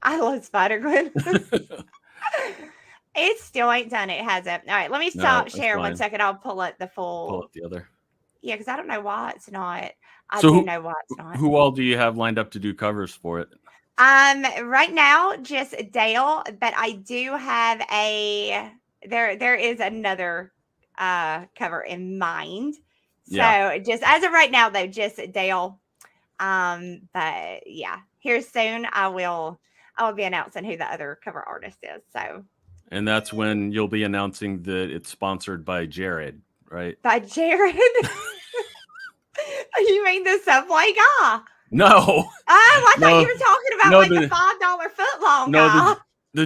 I love Spider-Gwen. It still ain't done. It hasn't. All right, let me stop sharing 1 second. I'll pull up the full. Pull up the other. Yeah, because I don't know why it's not. I do know why it's not. Who all do you have lined up to do covers for it? Right now, just Dale, but I do have there is another cover in mind. So just as of right now, though, just Dale. But here soon I will be announcing who the other cover artist is. So. And that's when you'll be announcing that it's sponsored by Jared, right? By Jared? You mean the Subway guy? No. Oh, I thought you were talking about the $5 footlong guy. The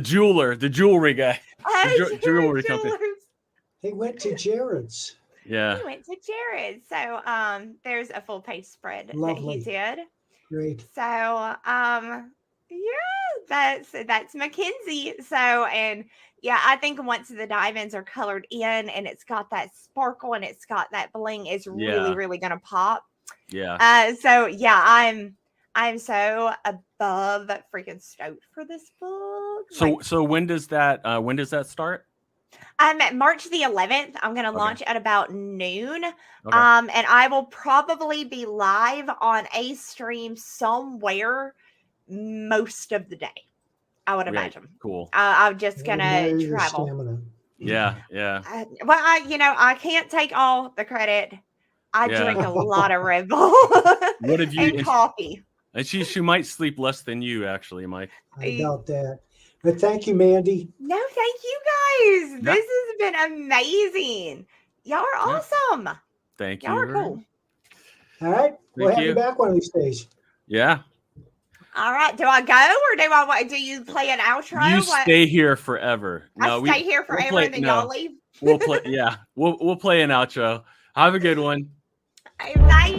jewelry guy. Oh, jewelry company. He went to Jared's. Yeah. He went to Jared's. So there's a full page spread that he did. Great. So that's Mackenzie. So I think once the diamonds are colored in and it's got that sparkle and it's got that bling, it's really, really gonna pop. Yeah. I'm so above freaking stoked for this book. So when does that start? At March the 11th. I'm gonna launch at about noon. And I will probably be live on a stream somewhere most of the day. I would imagine. Cool. I'm just gonna travel. Yeah. Well, I can't take all the credit. I drink a lot of Red Bull. What have you and coffee? And she might sleep less than you, actually, Mike. I doubt that. But thank you, Mandy. No, thank you guys. This has been amazing. Y'all are awesome. Thank you. Y'all are cool. All right. We'll have you. you back one of these days. Yeah. All right. Do I go or do you play an outro? You stay here forever. I stay here forever and then y'all leave? We'll play. Yeah. We'll play an outro. Have a good one. Bye.